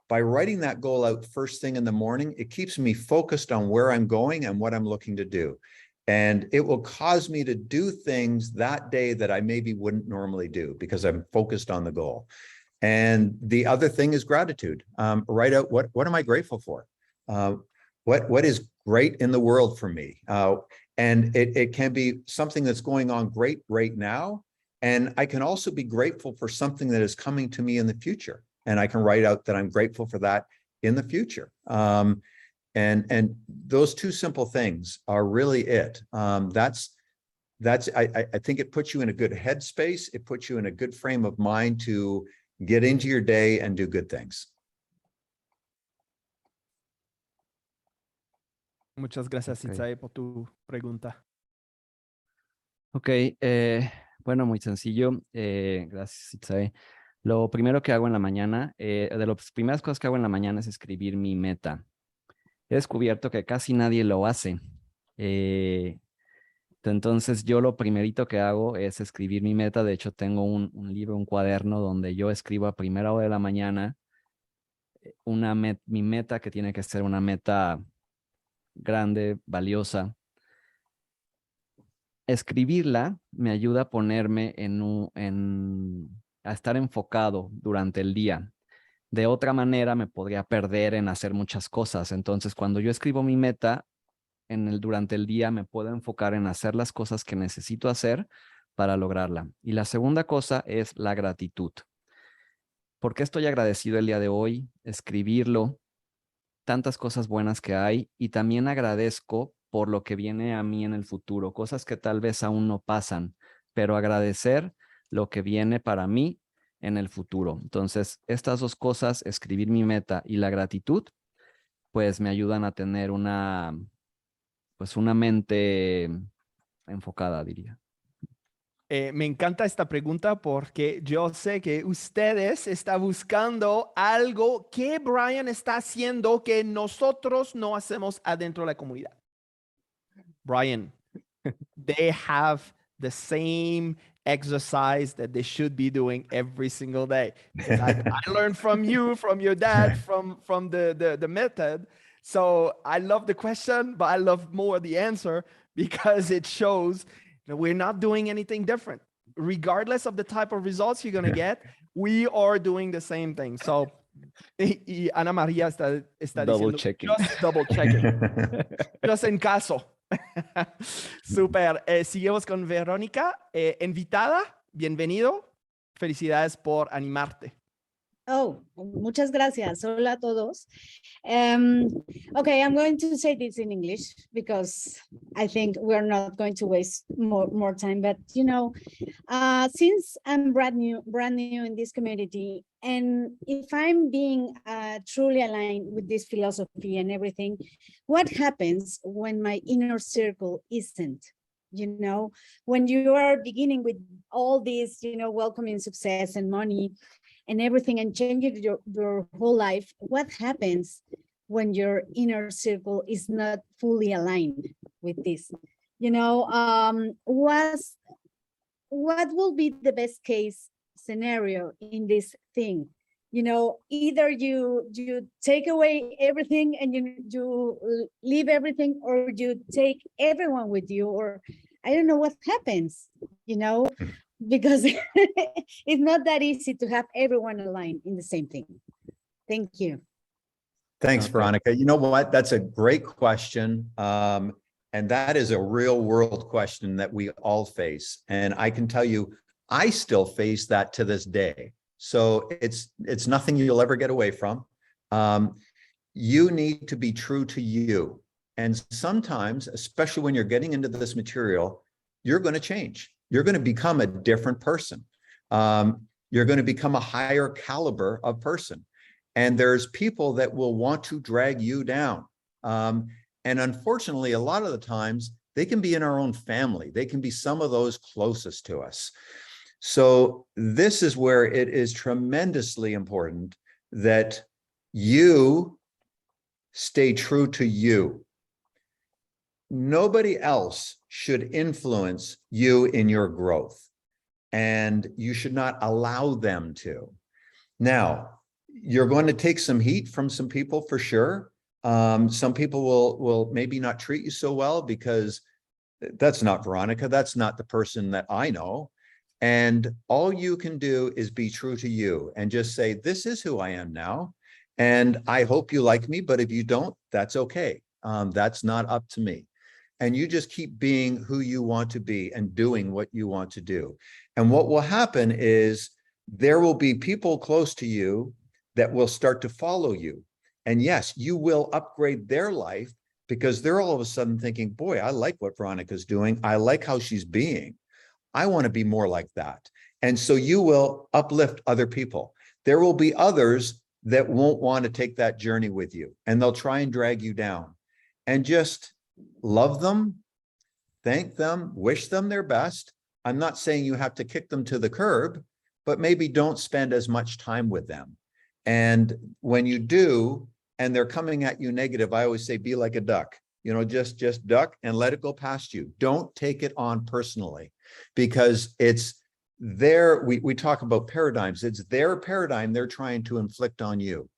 by writing that goal out first thing in the morning, it keeps me focused on where I'm going and what I'm looking to do. And it will cause me to do things that day that I maybe wouldn't normally do because I'm focused on the goal. And the other thing is gratitude. Write out what am I grateful for? What is great in the world for me? And it can be something that's going on great right now. And I can also be grateful for something that is coming to me in the future. And I can write out that I'm grateful for that in the future. And those two simple things are really it. I think it puts you in a good headspace. It puts you in a good frame of mind to get into your day and do good things. Muchas gracias, Okay. Itzae, por tu pregunta. Ok, bueno, muy sencillo. Gracias, Itzae. Lo primero que hago en la mañana, de las primeras cosas que hago en la mañana es escribir mi meta. He descubierto que casi nadie lo hace. Entonces, yo lo primerito que hago es escribir mi meta. De hecho, tengo un libro, un cuaderno donde yo escribo a primera hora de la mañana mi meta, que tiene que ser una meta grande, valiosa. Escribirla me ayuda a ponerme a estar enfocado durante el día. De otra manera, me podría perder en hacer muchas cosas. Entonces, cuando yo escribo mi meta durante el día, me puedo enfocar en hacer las cosas que necesito hacer para lograrla. Y la segunda cosa es la gratitud. ¿Por qué estoy agradecido el día de hoy? Escribirlo, tantas cosas buenas que hay, y también agradezco por lo que viene a mí en el futuro, cosas que tal vez aún no pasan, pero agradecer lo que viene para mí en el futuro. Entonces, estas dos cosas, escribir mi meta y la gratitud, pues me ayudan a tener una mente enfocada, diría. Me encanta esta pregunta porque yo sé que ustedes están buscando algo que Brian está haciendo que nosotros no hacemos adentro de la comunidad. Brian, they have the same exercise that they should be doing every single day. Because I learned from you, from your dad, from the method. So I love the question, but I love more the answer because it shows that we're not doing anything different. Regardless of the type of results you're going to get, we are doing the same thing. So, y Ana María está Double diciendo, checking. just double checking. Just en caso. Super. Seguimos con Verónica. Invitada, bienvenido. Felicidades por animarte. Oh, muchas gracias. Hola a todos. Okay, I'm going to say this in English because I think we're not going to waste more time. But you know, since I'm brand new in this community, and if I'm being truly aligned with this philosophy and everything, what happens when my inner circle isn't? You know, when you are beginning with all this, you know, welcoming success and money and everything and changing your whole life, what happens when your inner circle is not fully aligned with this? You know, what will be the best case scenario in this thing? You know, either you take away everything and you leave everything, or you take everyone with you, or I don't know what happens, you know, because it's not that easy to have everyone aligned in the same thing. Thank you. Thanks, Okay. Veronica. You know what? That's a great question. And that is a real world question that we all face. And I can tell you, I still face that to this day. So it's nothing you'll ever get away from. You need to be true to you. And sometimes, especially when you're getting into this material, you're going to change. You're going to become a different person. You're going to become a higher caliber of person. And there's people that will want to drag you down. And unfortunately, a lot of the times, they can be in our own family. They can be some of those closest to us. So this is where it is tremendously important that you stay true to you. Nobody else should influence you in your growth, and you should not allow them to. Now, you're going to take some heat from some people for sure. Some people will maybe not treat you so well because that's not Veronica. That's not the person that I know. And all you can do is be true to you and just say, this is who I am now. And I hope you like me, but if you don't, that's okay. That's not up to me. And you just keep being who you want to be and doing what you want to do. And what will happen is there will be people close to you that will start to follow you. And yes, you will upgrade their life because they're all of a sudden thinking, boy, I like what Veronica's doing. I like how she's being. I want to be more like that. And so you will uplift other people. There will be others that won't want to take that journey with you, and they'll try and drag you down. And just love them, thank them, wish them their best. I'm not saying you have to kick them to the curb, but maybe don't spend as much time with them. And when you do, and they're coming at you negative, I always say, be like a duck, you know, just duck and let it go past you. Don't take it on personally, because it's their, we talk about paradigms. It's their paradigm they're trying to inflict on you.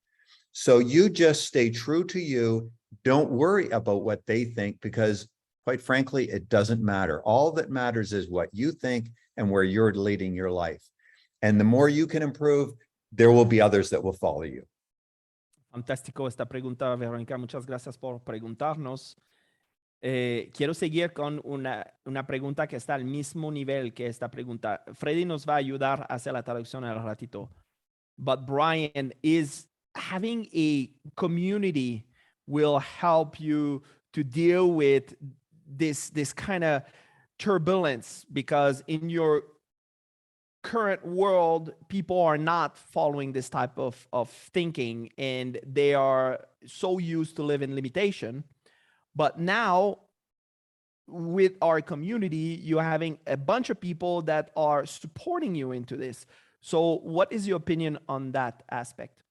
So you just stay true to you. Don't worry about what they think, because quite frankly, it doesn't matter. All that matters is what you think and where you're leading your life. And the more you can improve, there will be others that will follow you. Fantástico esta pregunta, Verónica. Muchas gracias por preguntarnos. Quiero seguir con una pregunta que está al mismo nivel que esta pregunta. Freddy nos va a ayudar a hacer la traducción al ratito. But Brian, is having a community will help you to deal with this kind of turbulence, because in your current world, people are not following this type of thinking, and they are so used to live in limitation. But now with our community, you're having a bunch of people that are supporting you into this. So what is your opinion on that aspect?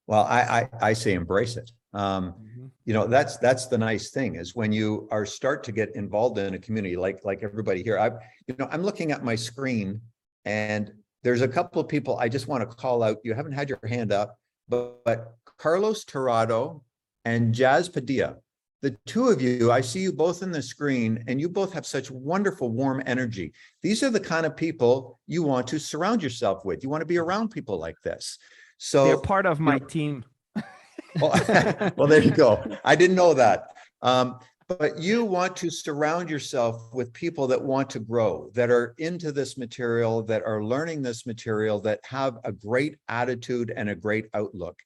Well, I say embrace it. You know, that's the nice thing, is when you start to get involved in a community like everybody here. I'm looking at my screen, and there's a couple of people I just want to call out. You haven't had your hand up, but Carlos Tirado and Jazz Padilla, the two of you, I see you both in the screen, and you both have such wonderful, warm energy. These are the kind of people you want to surround yourself with. You want to be around people like this. So they're part of my team. Well, there you go. I didn't know that. But you want to surround yourself with people that want to grow, that are into this material, that are learning this material, that have a great attitude and a great outlook.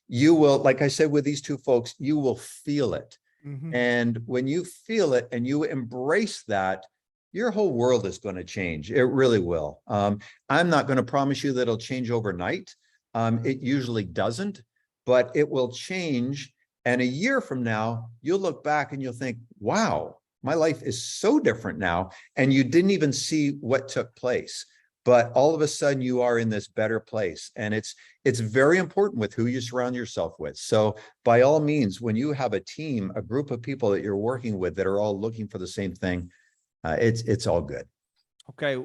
You will, like I said, with these two folks, you will feel it. Mm-hmm. And when you feel it and you embrace that, your whole world is going to change. It really will. I'm not going to promise you that it'll change overnight. It usually doesn't, but it will change. And a year from now, you'll look back and you'll think, wow, my life is so different now. And you didn't even see what took place. But all of a sudden you are in this better place. And it's very important with who you surround yourself with. So by all means, when you have a team, a group of people that you're working with that are all looking for the same thing, it's all good. Okay,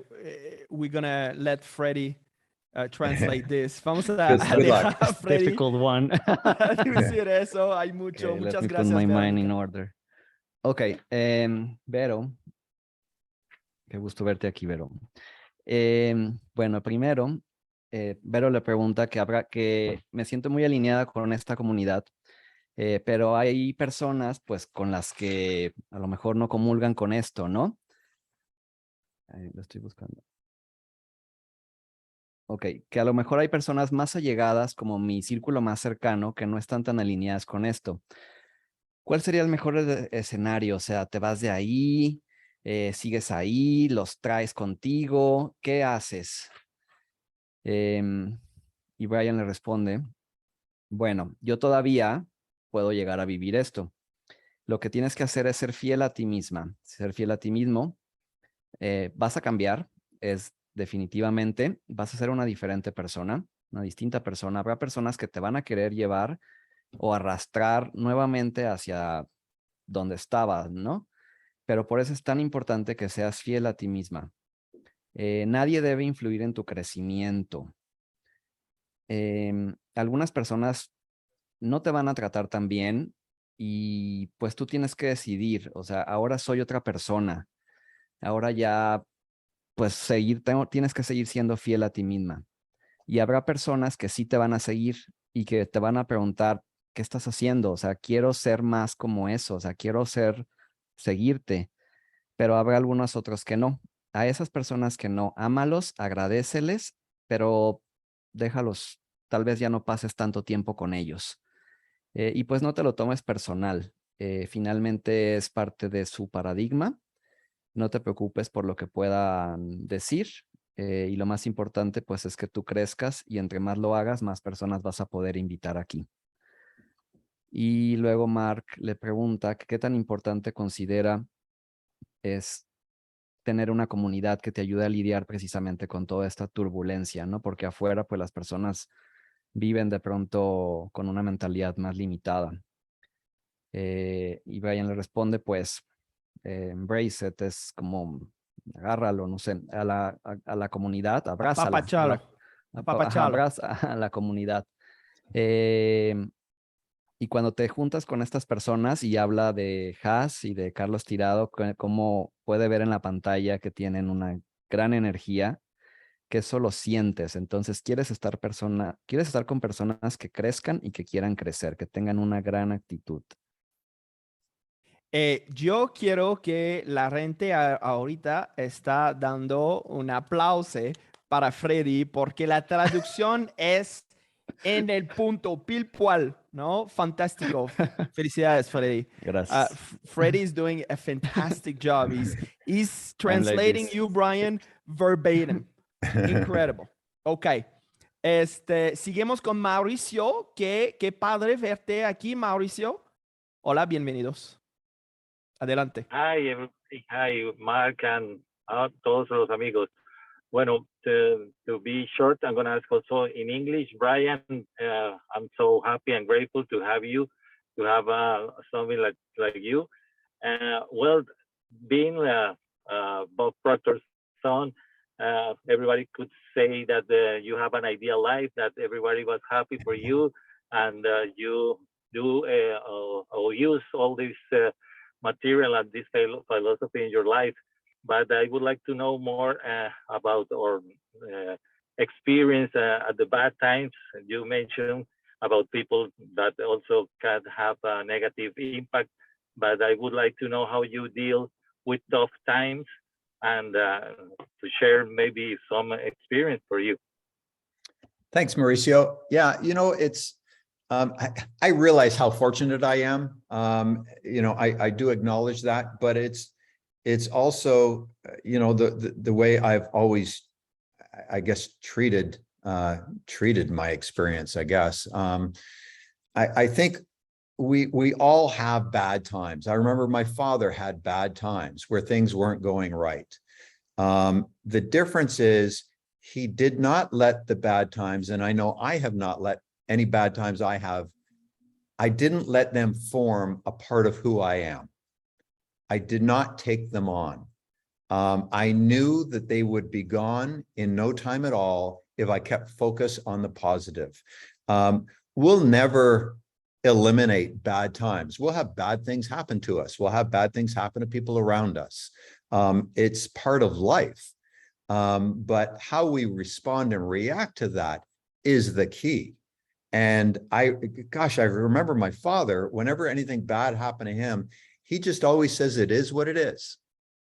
we're gonna let Freddie translate this. Vamos a Good dejar luck. a Freddie Difficult one. decir eso. Hay mucho. Okay, Muchas let me gracias. put my mind in Verónica. order. Ok, Vero. Qué gusto verte aquí, Vero. Bueno, primero, Vero le pregunta que me siento muy alineada con esta comunidad, pero hay personas pues con las que a lo mejor no comulgan con esto, ¿no? Ahí lo estoy buscando. Ok, que a lo mejor hay personas más allegadas como mi círculo más cercano que no están tan alineadas con esto. ¿Cuál sería el mejor escenario? O sea, ¿te vas de ahí? ¿Sigues ahí? ¿Los traes contigo? ¿Qué haces? Y Brian le responde, bueno, yo todavía puedo llegar a vivir esto. Lo que tienes que hacer es ser fiel a ti misma. Ser fiel a ti mismo. Vas a cambiar, definitivamente, vas a ser una diferente persona, una distinta persona. Habrá personas que te van a querer llevar o arrastrar nuevamente hacia donde estabas, ¿no? Pero por eso es tan importante que seas fiel a ti misma. Nadie debe influir en tu crecimiento. Algunas personas no te van a tratar tan bien y pues tú tienes que decidir, o sea, ahora soy otra persona. Ahora ya, pues tienes que seguir siendo fiel a ti misma. Y habrá personas que sí te van a seguir y que te van a preguntar, ¿qué estás haciendo? O sea, quiero ser más como eso, o sea, quiero seguirte, pero habrá algunos otros que no. A esas personas que no, ámalos, agradéceles, pero déjalos, tal vez ya no pases tanto tiempo con ellos. Y pues no te lo tomes personal. Finalmente es parte de su paradigma. No te preocupes por lo que puedan decir. Y lo más importante, pues, es que tú crezcas y entre más lo hagas, más personas vas a poder invitar aquí. Y luego Marc le pregunta qué tan importante considera es tener una comunidad que te ayude a lidiar precisamente con toda esta turbulencia, ¿no? Porque afuera, pues, las personas viven de pronto con una mentalidad más limitada. Y Brian le responde, pues, embrace it, es como agárralo, no sé, a la comunidad, abrázala. Apapachalo. Apapachalo. Abraza a la comunidad. Y cuando te juntas con estas personas y habla de Haas y de Carlos Tirado, cómo puede ver en la pantalla que tienen una gran energía, que eso lo sientes. Entonces quieres estar con personas que crezcan y que quieran crecer, que tengan una gran actitud. Yo quiero que la gente ahorita está dando un aplauso para Freddy porque la traducción es en el punto pilpual, ¿no? Fantástico. Felicidades, Freddy. Gracias. Freddy is doing a fantastic job. He's I'm like translating this. you, Brian, verbatim. Incredible. Ok. Seguimos con Mauricio. Qué padre verte aquí, Mauricio. Hola, bienvenidos. Adelante. Hi, everybody. Hi, Mark and todos los amigos. Bueno, to be short, I'm going to ask also in English. Brian, I'm so happy and grateful to have you, to have somebody like you. Well, being Bob Proctor's son, everybody could say that you have an ideal life, that everybody was happy for you, and you do or use all this material and this philosophy in your life. But I would like to know more about our experience at the bad times. You mentioned about people that also can have a negative impact, but I would like to know how you deal with tough times and to share maybe some experience for you. Thanks, Mauricio. Yeah, you know, it's I realize how fortunate I am. You know, I do acknowledge that, but it's also, you know, the way I've always, I guess, treated my experience, I guess. I think we all have bad times. I remember my father had bad times where things weren't going right. The difference is he did not let the bad times, and I know I have not let any bad times I didn't let them form a part of who I am. I did not take them on. I knew that they would be gone in no time at all if I kept focus on the positive. We'll never eliminate bad times. We'll have bad things happen to us. We'll have bad things happen to people around us. It's part of life. But how we respond and react to that is the key. And I remember my father, whenever anything bad happened to him, he just always says it is what it is.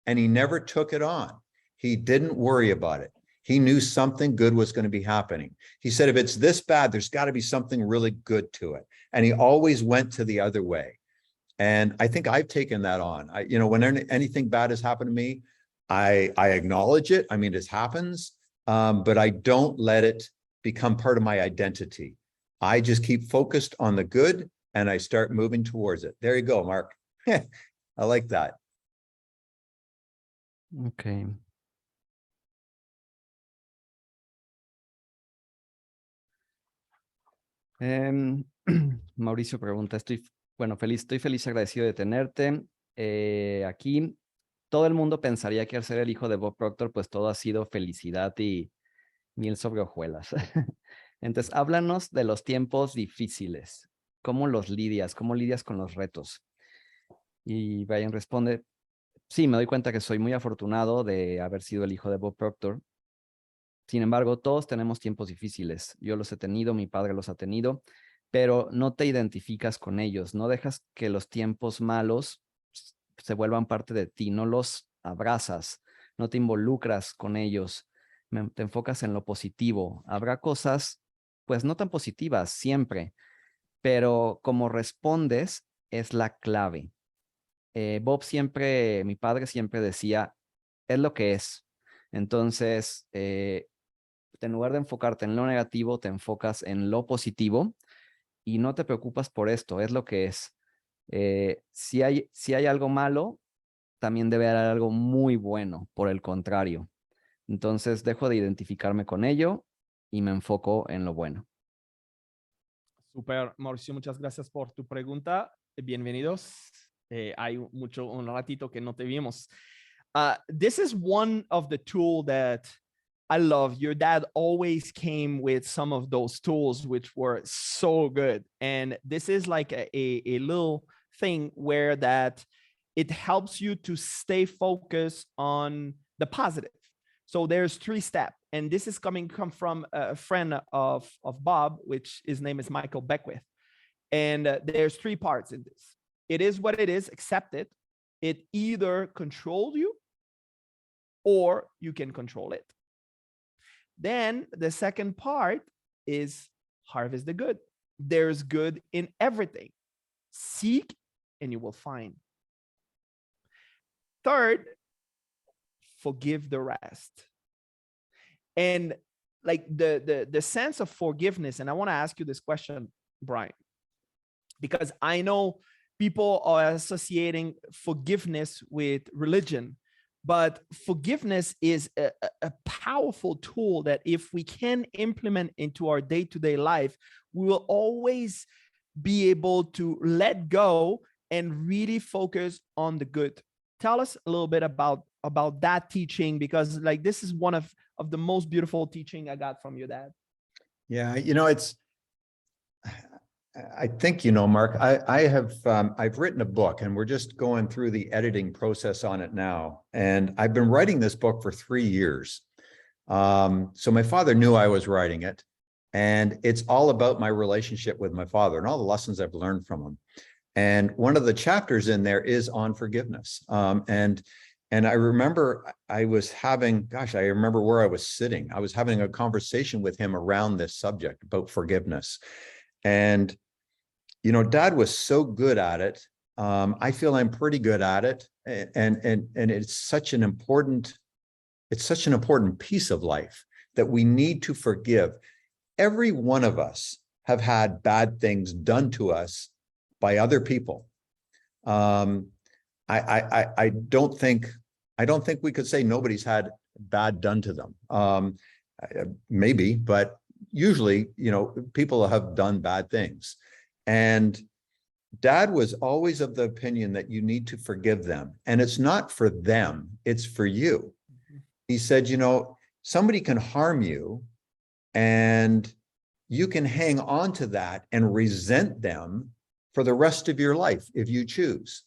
And he never took it on. He didn't worry about it. He knew something good was going to be happening. He said, if it's this bad, there's got to be something really good to it. And he always went to the other way. And I think I've taken that on. When anything bad has happened to me, I acknowledge it. I mean, it happens, but I don't let it become part of my identity. I just keep focused on the good and I start moving towards it. There you go, Mark. I like that. Okay. Mauricio pregunta, estoy feliz y agradecido de tenerte aquí. Todo el mundo pensaría que al ser el hijo de Bob Proctor, pues todo ha sido felicidad y miel sobre hojuelas. Entonces, háblanos de los tiempos difíciles. ¿Cómo los lidias? ¿Cómo lidias con los retos? Y Brian responde, sí, me doy cuenta que soy muy afortunado de haber sido el hijo de Bob Proctor. Sin embargo, todos tenemos tiempos difíciles. Yo los he tenido, mi padre los ha tenido, pero no te identificas con ellos. No dejas que los tiempos malos se vuelvan parte de ti. No los abrazas, no te involucras con ellos. Te enfocas en lo positivo. Habrá cosas, pues no tan positivas siempre, pero como respondes es la clave. Mi padre siempre decía, es lo que es. Entonces, en lugar de enfocarte en lo negativo, te enfocas en lo positivo y no te preocupas por esto, es lo que es. Si hay algo malo, también debe haber algo muy bueno, por el contrario. Entonces, dejo de identificarme con ello y me enfoco en lo bueno. Super, Mauricio, muchas gracias por tu pregunta. Bienvenidos. Hay un ratito que no te vimos. This is one of the tools that I love. Your dad always came with some of those tools which were so good. And this is like a little thing where that it helps you to stay focused on the positive. So there's 3 steps. And this is come from a friend of Bob, which his name is Michael Beckwith. And there's 3 parts in this. It is what it is, accept it. It either controls you or you can control it. Then the second part is harvest the good. There's good in everything. Seek and you will find. Third, forgive the rest. And like the sense of forgiveness, and I want to ask you this question, Brian, because I know people are associating forgiveness with religion, but forgiveness is a powerful tool that if we can implement into our day-to-day life, we will always be able to let go and really focus on the good. Tell us a little bit about that teaching, because like this is one of the most beautiful teaching I got from your dad. Yeah, I think, Mark, I've written a book and we're just going through the editing process on it now. And I've been writing this book for 3 years. So my father knew I was writing it, and it's all about my relationship with my father and all the lessons I've learned from him. And one of the chapters in there is on forgiveness. And I remember I remember where I was sitting. I was having a conversation with him around this subject about forgiveness. And, Dad was so good at it. I feel I'm pretty good at it. And it's such an important piece of life that we need to forgive. Every one of us have had bad things done to us by other people. I don't think we could say nobody's had bad done to them. Maybe, but usually, people have done bad things. And Dad was always of the opinion that you need to forgive them. And it's not for them, it's for you. He said, you know, somebody can harm you and you can hang on to that and resent them for the rest of your life if you choose.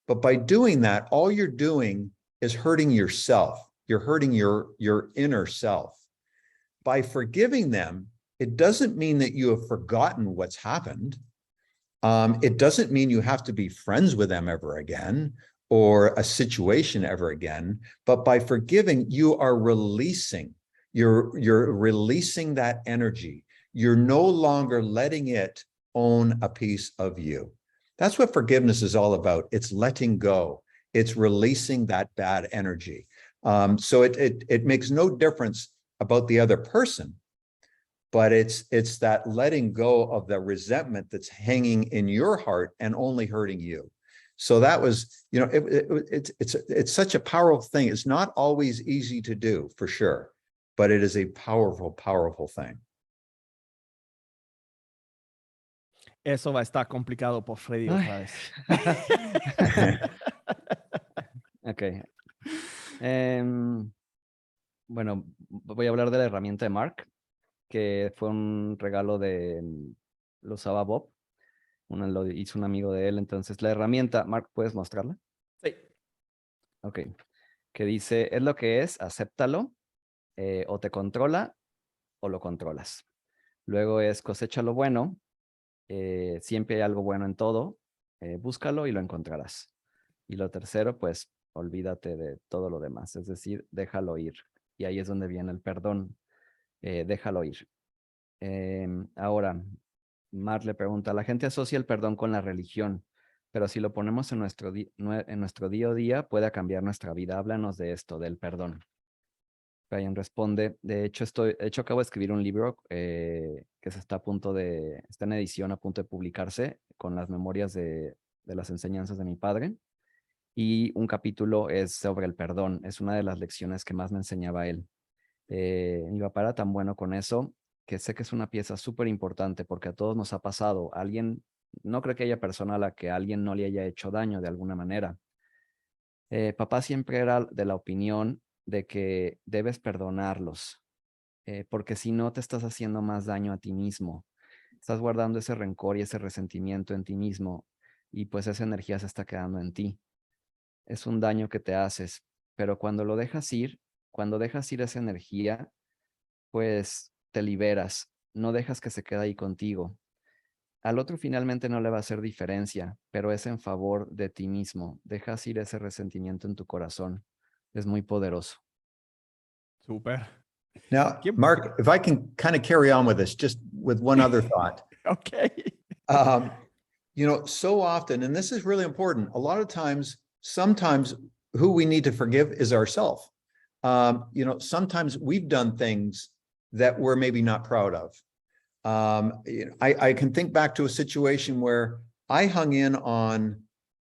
But by doing that, all you're doing is hurting yourself. You're hurting your inner self. By forgiving them, it doesn't mean that you have forgotten what's happened. It doesn't mean you have to be friends with them ever again or a situation ever again. But by forgiving, you are releasing. You're releasing that energy. You're no longer letting it own a piece of you. That's what forgiveness is all about. It's letting go. It's releasing that bad energy. So it makes no difference about the other person, but it's that letting go of the resentment that's hanging in your heart and only hurting you. So that was, you know, it's such a powerful thing. It's not always easy to do, for sure, but it is a powerful, powerful thing. Eso va a estar complicado por Freddy otra vez. Ok. Bueno, voy a hablar de la herramienta de Marc, que fue un regalo lo usaba Bob. Lo hizo un amigo de él. Entonces, la herramienta, Marc, ¿puedes mostrarla? Sí. Ok. Que dice, es lo que es, acéptalo, o te controla o lo controlas. Luego es cosecha lo bueno. Siempre hay algo bueno en todo, búscalo y lo encontrarás. Y lo tercero, pues, olvídate de todo lo demás, es decir, déjalo ir. Y ahí es donde viene el perdón, déjalo ir. Ahora, Marc le pregunta, la gente asocia el perdón con la religión, pero si lo ponemos en nuestro día a día, puede cambiar nuestra vida. Háblanos de esto, del perdón. Brian responde, de hecho acabo de escribir un libro que está en edición, a punto de publicarse, con las memorias de las enseñanzas de mi padre. Y un capítulo es sobre el perdón. Es una de las lecciones que más me enseñaba él. Mi papá era tan bueno con eso que sé que es una pieza súper importante porque a todos nos ha pasado. No creo que haya persona a la que alguien no le haya hecho daño de alguna manera. Papá siempre era de la opinión de que debes perdonarlos, porque si no te estás haciendo más daño a ti mismo. Estás guardando ese rencor y ese resentimiento en ti mismo y pues esa energía se está quedando en ti. Es un daño que te haces, pero cuando dejas ir esa energía, pues te liberas, no dejas que se quede ahí contigo. Al otro finalmente no le va a hacer diferencia, pero es en favor de ti mismo. Dejas ir ese resentimiento en tu corazón. Es muy poderoso. Super. Now, Marc, if I can kind of carry on with this, just with one other thought. Okay. You know, so often, and this is really important, a lot of times, sometimes who we need to forgive is ourselves. You know, sometimes we've done things that we're maybe not proud of. I can think back to a situation where I hung in on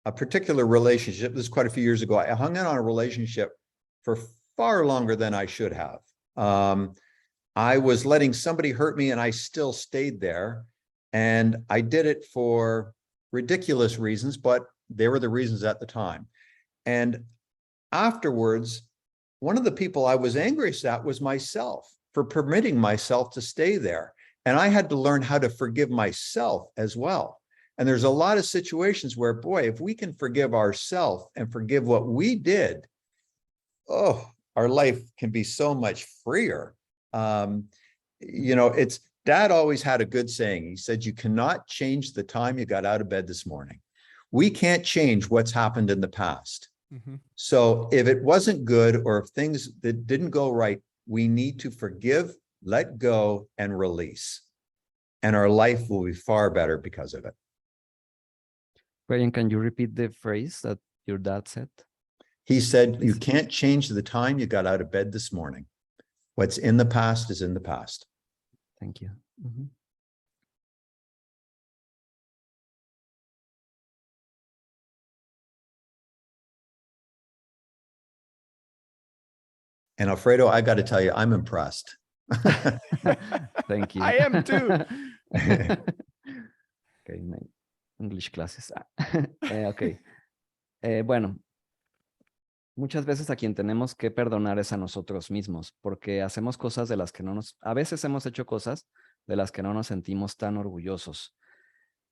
a particular relationship. This is quite a few years ago. I hung in on a relationship for far longer than I should have. I was letting somebody hurt me and I still stayed there. And I did it for ridiculous reasons, but they were the reasons at the time. And afterwards, one of the people I was angriest at was myself for permitting myself to stay there. And I had to learn how to forgive myself as well. And there's a lot of situations where, boy, if we can forgive ourselves and forgive what we did, oh, our life can be so much freer. You know, Dad always had a good saying. He said, you cannot change the time you got out of bed this morning. We can't change what's happened in the past. Mm-hmm. So if it wasn't good or if things that didn't go right, we need to forgive, let go, and release. And our life will be far better because of it. Brian, can you repeat the phrase that your dad said? He said, you can't change the time you got out of bed this morning. What's in the past is in the past. Thank you. Mm-hmm. And Alfredo, I got to tell you, I'm impressed. Thank you. I am too. Okay, English. English classes. Ok. Bueno, muchas veces a quien tenemos que perdonar es a nosotros mismos, porque hacemos cosas de las que a veces hemos hecho cosas de las que no nos sentimos tan orgullosos.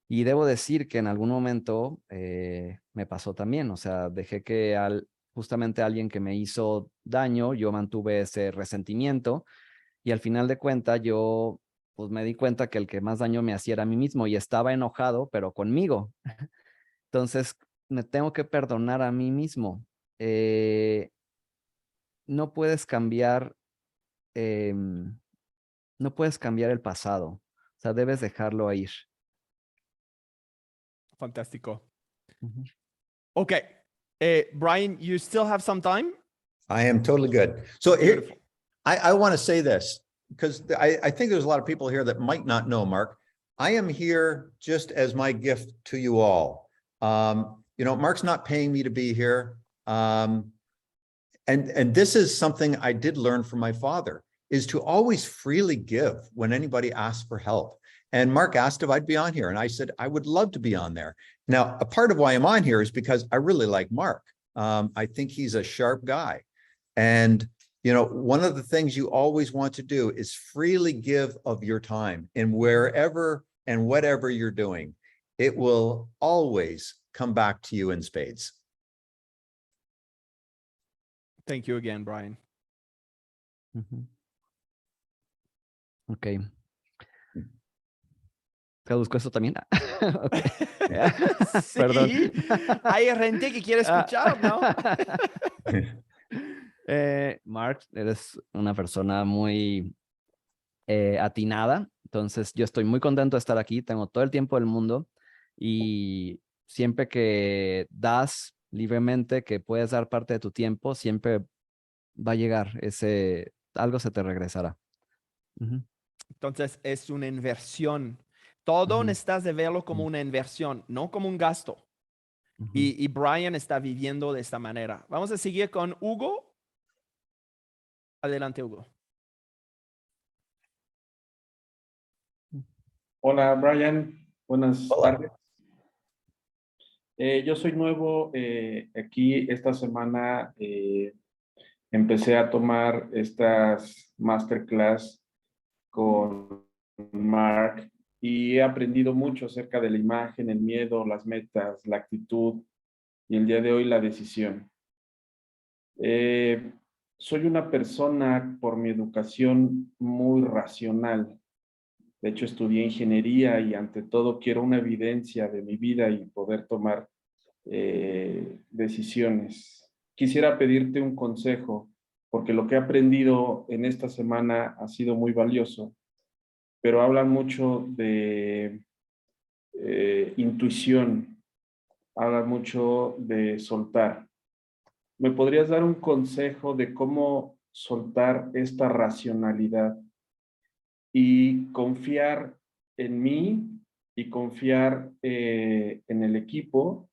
Y debo decir que en algún momento me pasó también, o sea, dejé que justamente alguien que me hizo daño, yo mantuve ese resentimiento y al final de cuentas yo pues me di cuenta que el que más daño me hacía era a mí mismo y estaba enojado, pero conmigo. Entonces me tengo que perdonar a mí mismo. No puedes cambiar, no puedes cambiar el pasado, o sea, debes dejarlo ir. Fantástico. Ujú. Okay. Brian, you still have some time? I am totally good. So here, Beautiful. I want to say this because I think there's a lot of people here that might not know, Marc. I am here just as my gift to you all. Marc's not paying me to be here. And this is something I did learn from my father, is to always freely give when anybody asks for help. And Marc asked if I'd be on here. And I said, I would love to be on there. Now, a part of why I'm on here is because I really like Marc. I think he's a sharp guy. And, one of the things you always want to do is freely give of your time in wherever and whatever you're doing. It will always come back to you in spades. Thank you again, Brian. Ujú. Ok. ¿Traduzco esto también? Okay. Sí, Perdón. hay gente que quiere escuchar, ¿no? Marc, eres una persona muy atinada, entonces yo estoy muy contento de estar aquí, tengo todo el tiempo del mundo y siempre que das libremente, que puedes dar parte de tu tiempo, siempre va a llegar algo se te regresará. Ujú. Entonces es una inversión. Todo Ujú. necesitas de verlo como una inversión, no como un gasto. Ujú. Y Brian está viviendo de esta manera. Vamos a seguir con Hugo. Adelante, Hugo. Hola, Brian. Buenas Hola. tardes. Yo soy nuevo aquí. Esta semana empecé a tomar estas masterclass con Marc y he aprendido mucho acerca de la imagen, el miedo, las metas, la actitud y el día de hoy la decisión. Soy una persona por mi educación muy racional. De hecho, estudié ingeniería y ante todo quiero una evidencia de mi vida y poder tomar decisiones. Quisiera pedirte un consejo, porque lo que he aprendido en esta semana ha sido muy valioso, pero hablan mucho de intuición, hablan mucho de soltar. ¿Me podrías dar un consejo de cómo soltar esta racionalidad y confiar en mí y confiar en el equipo?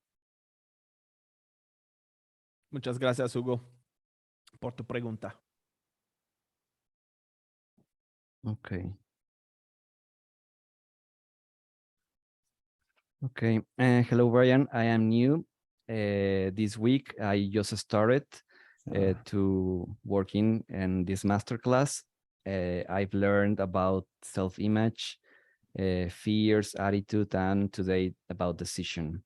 Muchas gracias, Hugo, por tu pregunta. Okay. Okay. Hello, Brian. I am new. This week, I just started to working in this masterclass. I've learned about self-image, fears, attitude, and today about decision.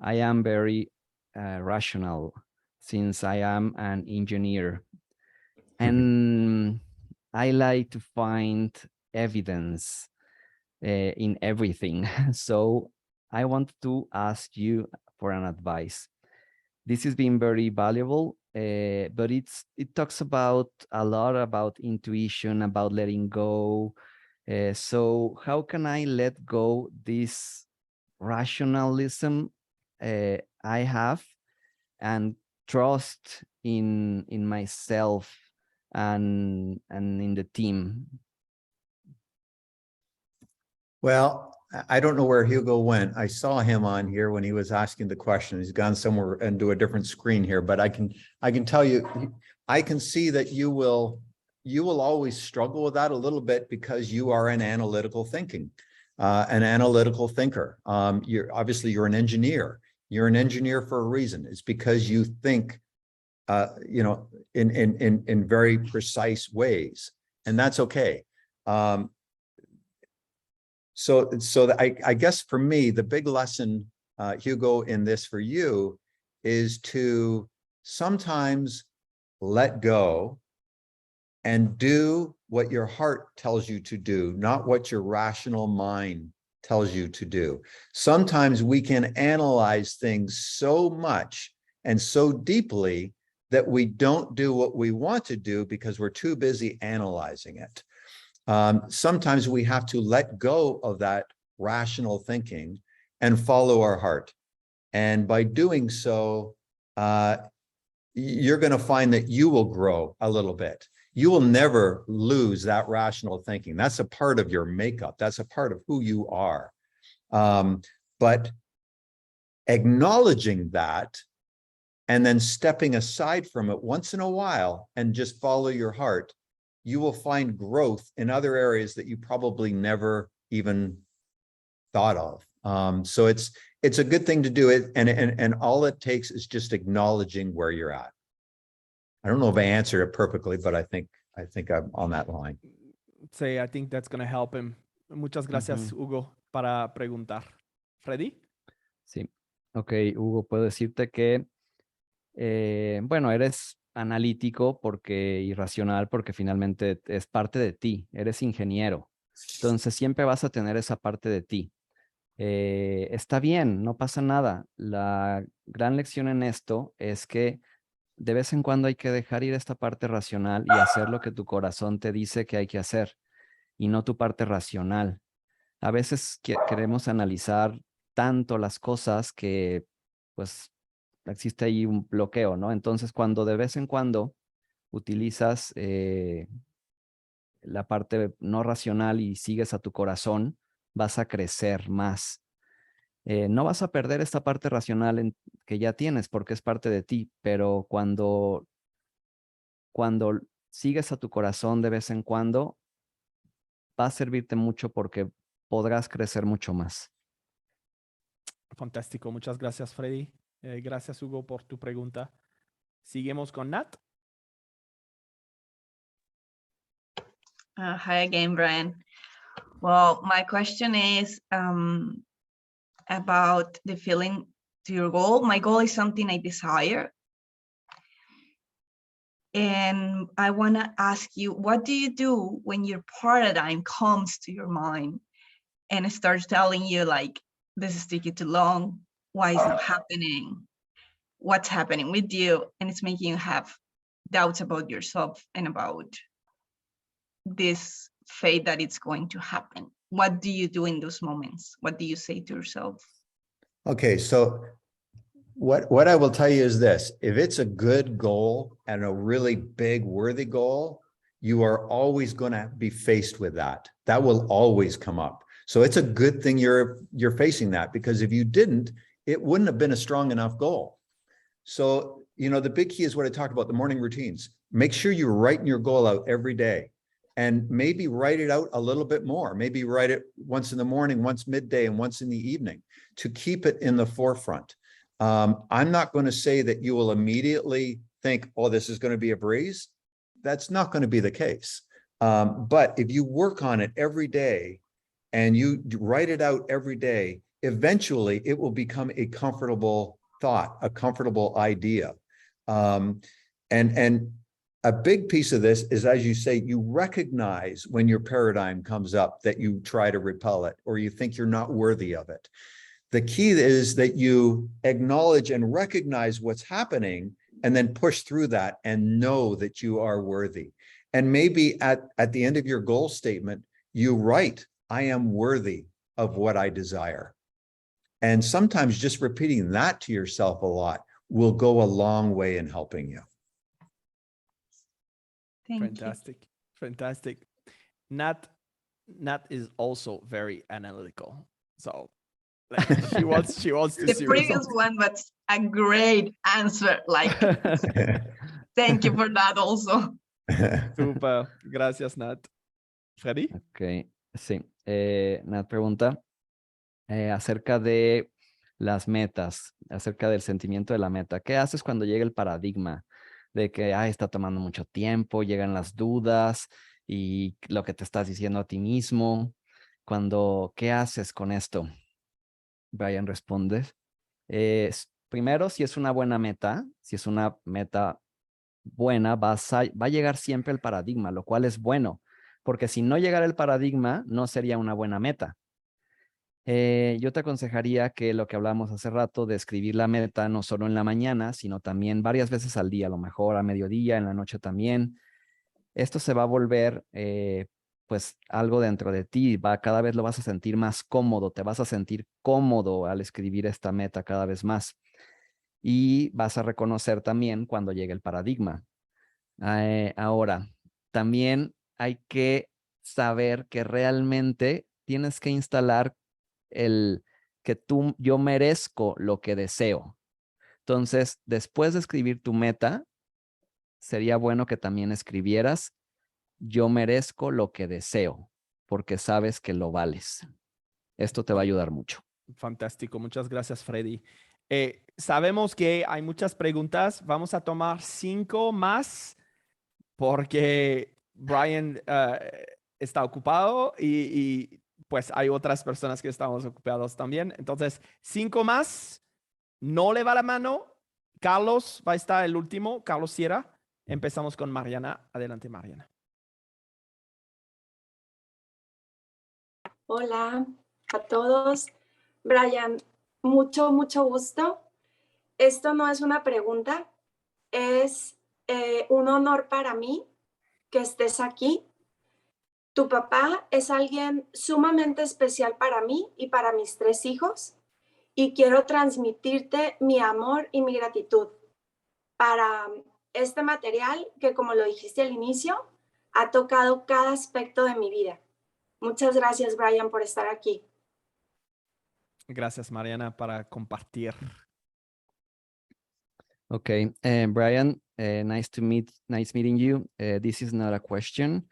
I am very rational since I am an engineer. And I like to find evidence in everything. So I want to ask you for an advice. This has been very valuable, but it talks about a lot about intuition, about letting go. So how can I let go this rationalism I have and trust in myself and in the team? Well, I don't know where Hugo went. I saw him on here when he was asking the question. He's gone somewhere into a different screen here, but I can tell you, I can see that you will always struggle with that a little bit because you are an analytical thinking. an analytical thinker. You're an engineer. You're an engineer for a reason. It's because you think, in very precise ways, and that's okay. So I guess for me, the big lesson, Hugo, in this for you is to sometimes let go and do what your heart tells you to do, not what your rational mind tells you to do. Sometimes we can analyze things so much and so deeply that we don't do what we want to do because we're too busy analyzing it. Sometimes we have to let go of that rational thinking and follow our heart. And by doing so, you're going to find that you will grow a little bit. You will never lose that rational thinking. That's a part of your makeup. That's a part of who you are. But acknowledging that and then stepping aside from it once in a while and just follow your heart, you will find growth in other areas that you probably never even thought of. So it's a good thing to do it. And all it takes is just acknowledging where you're at. I don't know if I answered it perfectly, but I think I'm on that line. Sí, I think that's going to help him. Muchas gracias, Hugo, para preguntar. ¿Freddy? Sí. Ok, Hugo, puedo decirte que, bueno, eres analítico y racional porque finalmente es parte de ti. Eres ingeniero. Entonces siempre vas a tener esa parte de ti. Está bien, no pasa nada. La gran lección en esto es que de vez en cuando hay que dejar ir esta parte racional y hacer lo que tu corazón te dice que hay que hacer y no tu parte racional. A veces queremos analizar tanto las cosas que pues existe ahí un bloqueo, ¿no? Entonces cuando de vez en cuando utilizas la parte no racional y sigues a tu corazón, vas a crecer más. No vas a perder esta parte racional que ya tienes porque es parte de ti, pero cuando sigues a tu corazón de vez en cuando, va a servirte mucho porque podrás crecer mucho más. Fantástico. Muchas gracias, Freddy. Gracias, Hugo, por tu pregunta. Seguimos con Nat. Hi again, Brian. Well, my question is about the feeling to your goal. My goal is something I desire. And I want to ask you, what do you do when your paradigm comes to your mind and it starts telling you like, this is taking too long, why is it not happening, what's happening with you, and it's making you have doubts about yourself and about this fate that it's going to happen? What do you do in those moments? What do you say to yourself? Okay, so what I will tell you is this: if it's a good goal and a really big, worthy goal, you are always going to be faced with that. That will always come up. So it's a good thing you're facing that, because if you didn't, it wouldn't have been a strong enough goal. So, the big key is what I talked about, the morning routines. Make sure you're writing your goal out every day, and maybe write it out a little bit more. Maybe write it once in the morning, once midday, and once in the evening to keep it in the forefront. I'm not going to say that you will immediately think, oh, this is going to be a breeze. That's not going to be the case. But if you work on it every day and you write it out every day, eventually it will become a comfortable thought, a comfortable idea. And a big piece of this is, as you say, you recognize when your paradigm comes up that you try to repel it or you think you're not worthy of it. The key is that you acknowledge and recognize what's happening and then push through that and know that you are worthy. And maybe at the end of your goal statement, you write, I am worthy of what I desire. And sometimes just repeating that to yourself a lot will go a long way in helping you. Fantastic. Fantastic. Nat is also very analytical. So she wants to the see previous results. one was a great answer. Like, thank you for that also. Super. Gracias, Nat. Freddy? Ok. Sí, una pregunta acerca de las metas, acerca del sentimiento de la meta. ¿Qué haces cuando llega el paradigma de que está tomando mucho tiempo, llegan las dudas y lo que te estás diciendo a ti mismo? ¿Qué haces con esto? Brian responde. Primero, si es una buena meta, si es una meta buena, va a llegar siempre el paradigma, lo cual es bueno, porque si no llegara el paradigma, no sería una buena meta. Yo te aconsejaría que lo que hablamos hace rato de escribir la meta no solo en la mañana, sino también varias veces al día, a lo mejor a mediodía, en la noche también. Esto se va a volver pues algo dentro de ti, cada vez lo vas a sentir más cómodo, te vas a sentir cómodo al escribir esta meta cada vez más. Y vas a reconocer también cuando llegue el paradigma. Ahora, también hay que saber que realmente tienes que instalar yo merezco lo que deseo. Entonces, después de escribir tu meta, sería bueno que también escribieras, yo merezco lo que deseo, porque sabes que lo vales. Esto te va a ayudar mucho. Fantástico, muchas gracias, Freddy. Sabemos que hay muchas preguntas. Vamos a tomar 5 más porque Brian está ocupado y pues hay otras personas que estamos ocupados también. Entonces, 5 más. No le va la mano. Carlos va a estar el último. Carlos Sierra. Empezamos con Mariana. Adelante, Mariana. Hola a todos. Brian, mucho gusto. Esto no es una pregunta, es un honor para mí que estés aquí. Tu papá es alguien sumamente especial para mí y para mis 3 hijos, y quiero transmitirte mi amor y mi gratitud para este material que, como lo dijiste al inicio, ha tocado cada aspecto de mi vida. Muchas gracias, Brian, por estar aquí. Gracias, Mariana, para compartir. Okay, Brian, nice meeting you. This is not a question.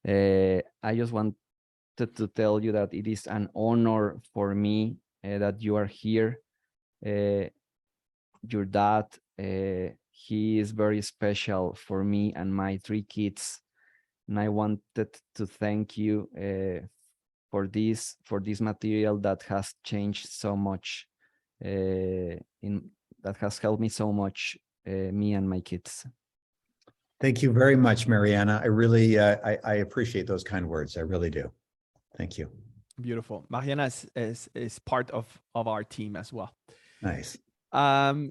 I just wanted to tell you that it is an honor for me that you are here. Your dad, he is very special for me and my 3 kids. And I wanted to thank you for this material that has changed so much, that has helped me so much, me and my kids. Thank you very much, Mariana. I really, I appreciate those kind words. I really do. Thank you. Beautiful. Mariana is part of our team as well. Nice.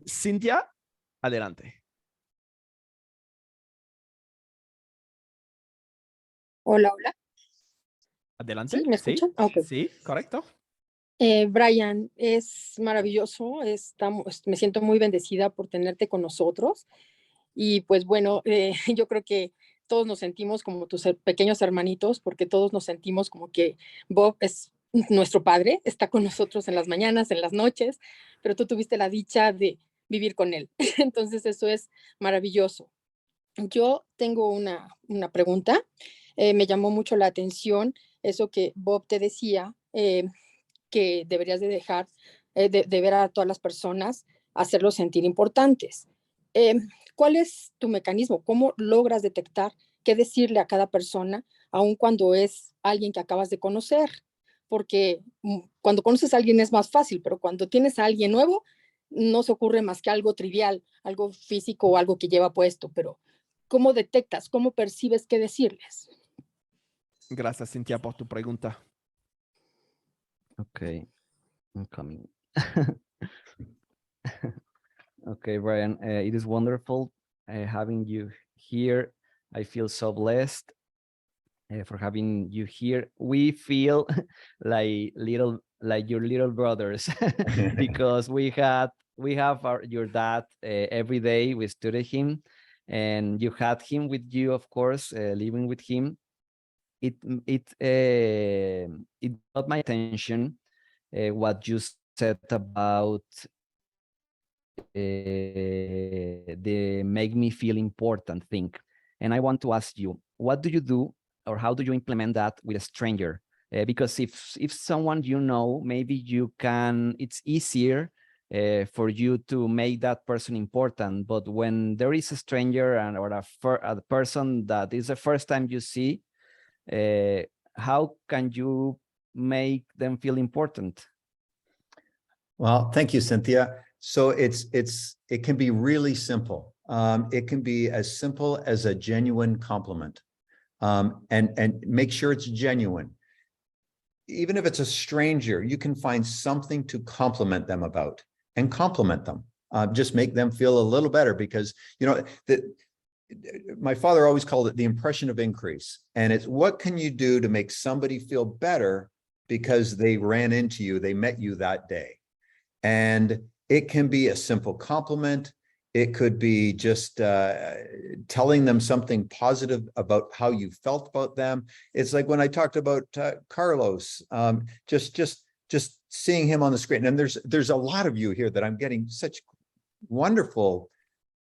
Cynthia, adelante. Hola, hola. Adelante. ¿Sí? ¿Me escuchan? Sí, Okay. sí, correcto. Brian, es maravilloso. Me siento muy bendecida por tenerte con nosotros. Y pues bueno, yo creo que todos nos sentimos como tus pequeños hermanitos, porque todos nos sentimos como que Bob es nuestro padre, está con nosotros en las mañanas, en las noches, pero tú tuviste la dicha de vivir con él. Entonces eso es maravilloso. Yo tengo una pregunta. Me llamó mucho la atención eso que Bob te decía, que deberías de dejar de ver a todas las personas, hacerlos sentir importantes. ¿Cuál es tu mecanismo? ¿Cómo logras detectar qué decirle a cada persona, aun cuando es alguien que acabas de conocer? Porque cuando conoces a alguien es más fácil, pero cuando tienes a alguien nuevo, no se ocurre más que algo trivial, algo físico o algo que lleva puesto, pero ¿cómo detectas, cómo percibes qué decirles? Gracias, Cynthia, por tu pregunta. Okay, I'm coming. Okay, Brian, it is wonderful having you here. I feel so blessed for having you here. We feel like your little brothers because we have your dad every day. We studied him, and you had him with you, of course, living with him. It got my attention what you said about the make me feel important thing. And I want to ask you, what do you do or how do you implement that with a stranger Because if someone you know, maybe it's easier for you to make that person important. But when there is a stranger or a person that is the first time you see, how can you make them feel important? Well, thank you, Cynthia. So it can be really simple. It can be as simple as a genuine compliment, and make sure it's genuine. Even if it's a stranger, you can find something to compliment them about and compliment them. Just make them feel a little better, because, you know, my father always called it the impression of increase. And it's, what can you do to make somebody feel better because they ran into you, they met you that day? And it can be a simple compliment. It could be just telling them something positive about how you felt about them. It's like when I talked about Carlos, just seeing him on the screen. And there's a lot of you here that I'm getting such wonderful,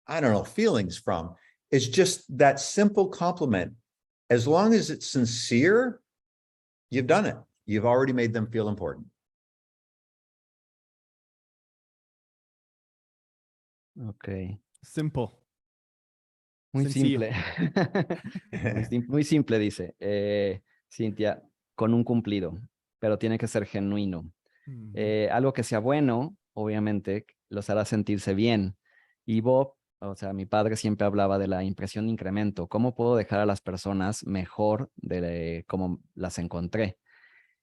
I don't know, feelings from. It's just that simple compliment. As long as it's sincere, you've done it. You've already made them feel important. Okay. Simple. Muy Sencillo. simple. Muy simple, dice Cintia, con un cumplido, pero tiene que ser genuino. Algo que sea bueno, obviamente, los hará sentirse bien. Y Bob, o sea, mi padre siempre hablaba de la impresión de incremento. ¿Cómo puedo dejar a las personas mejor de cómo las encontré?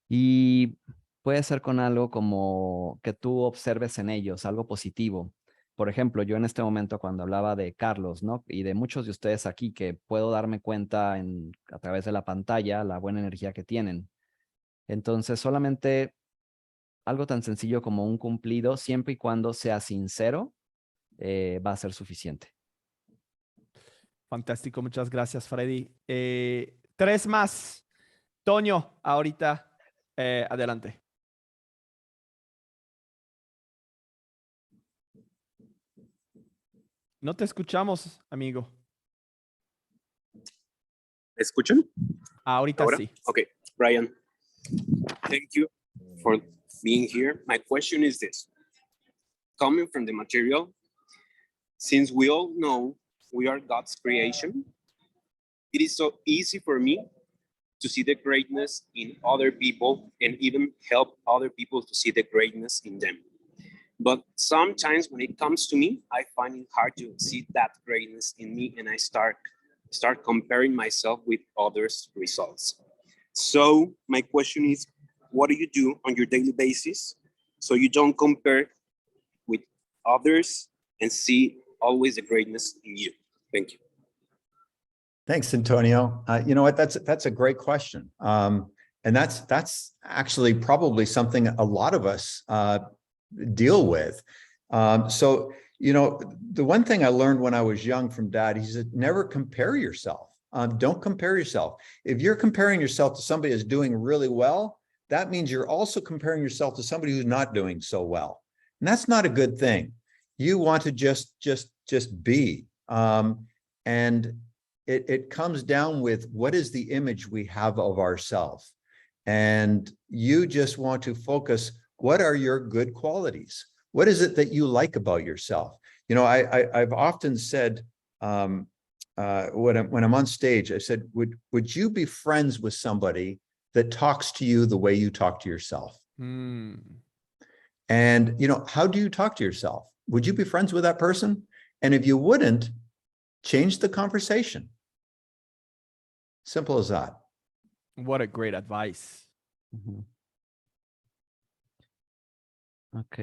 Y puede ser con algo como que tú observes en ellos, algo positivo. Por ejemplo, yo en este momento cuando hablaba de Carlos, ¿no? Y de muchos de ustedes aquí que puedo darme cuenta a través de la pantalla la buena energía que tienen. Entonces, solamente algo tan sencillo como un cumplido, siempre y cuando sea sincero, va a ser suficiente. Fantástico, muchas gracias, Freddy. 3 más. Toño, ahorita, adelante. No te escuchamos, amigo. ¿Me escuchan? Ahorita ¿Ahora? sí. Okay, Brian, thank you for being here. My question is this. Coming from the material, since we all know we are God's creation, it is so easy for me to see the greatness in other people and even help other people to see the greatness in them. But sometimes when it comes to me, I find it hard to see that greatness in me, and I start comparing myself with others' results. So my question is, what do you do on your daily basis so you don't compare with others and see always the greatness in you? Thank you. Thanks, Antonio. You know what? That's a great question, and that's actually probably something a lot of us deal with. So, you know, the one thing I learned when I was young from Dad, he said, never compare yourself. Don't compare yourself. If you're comparing yourself to somebody who's doing really well, that means you're also comparing yourself to somebody who's not doing so well, and that's not a good thing. You want to just be, and it comes down with what is the image we have of ourselves, and you just want to focus. What are your good qualities? What is it that you like about yourself? You know, I've often said, when I'm on stage, I said, would you be friends with somebody that talks to you the way you talk to yourself? And, you know, how do you talk to yourself? Would you be friends with that person? And if you wouldn't, change the conversation. Simple as that. What a great advice. Mm-hmm. Ok.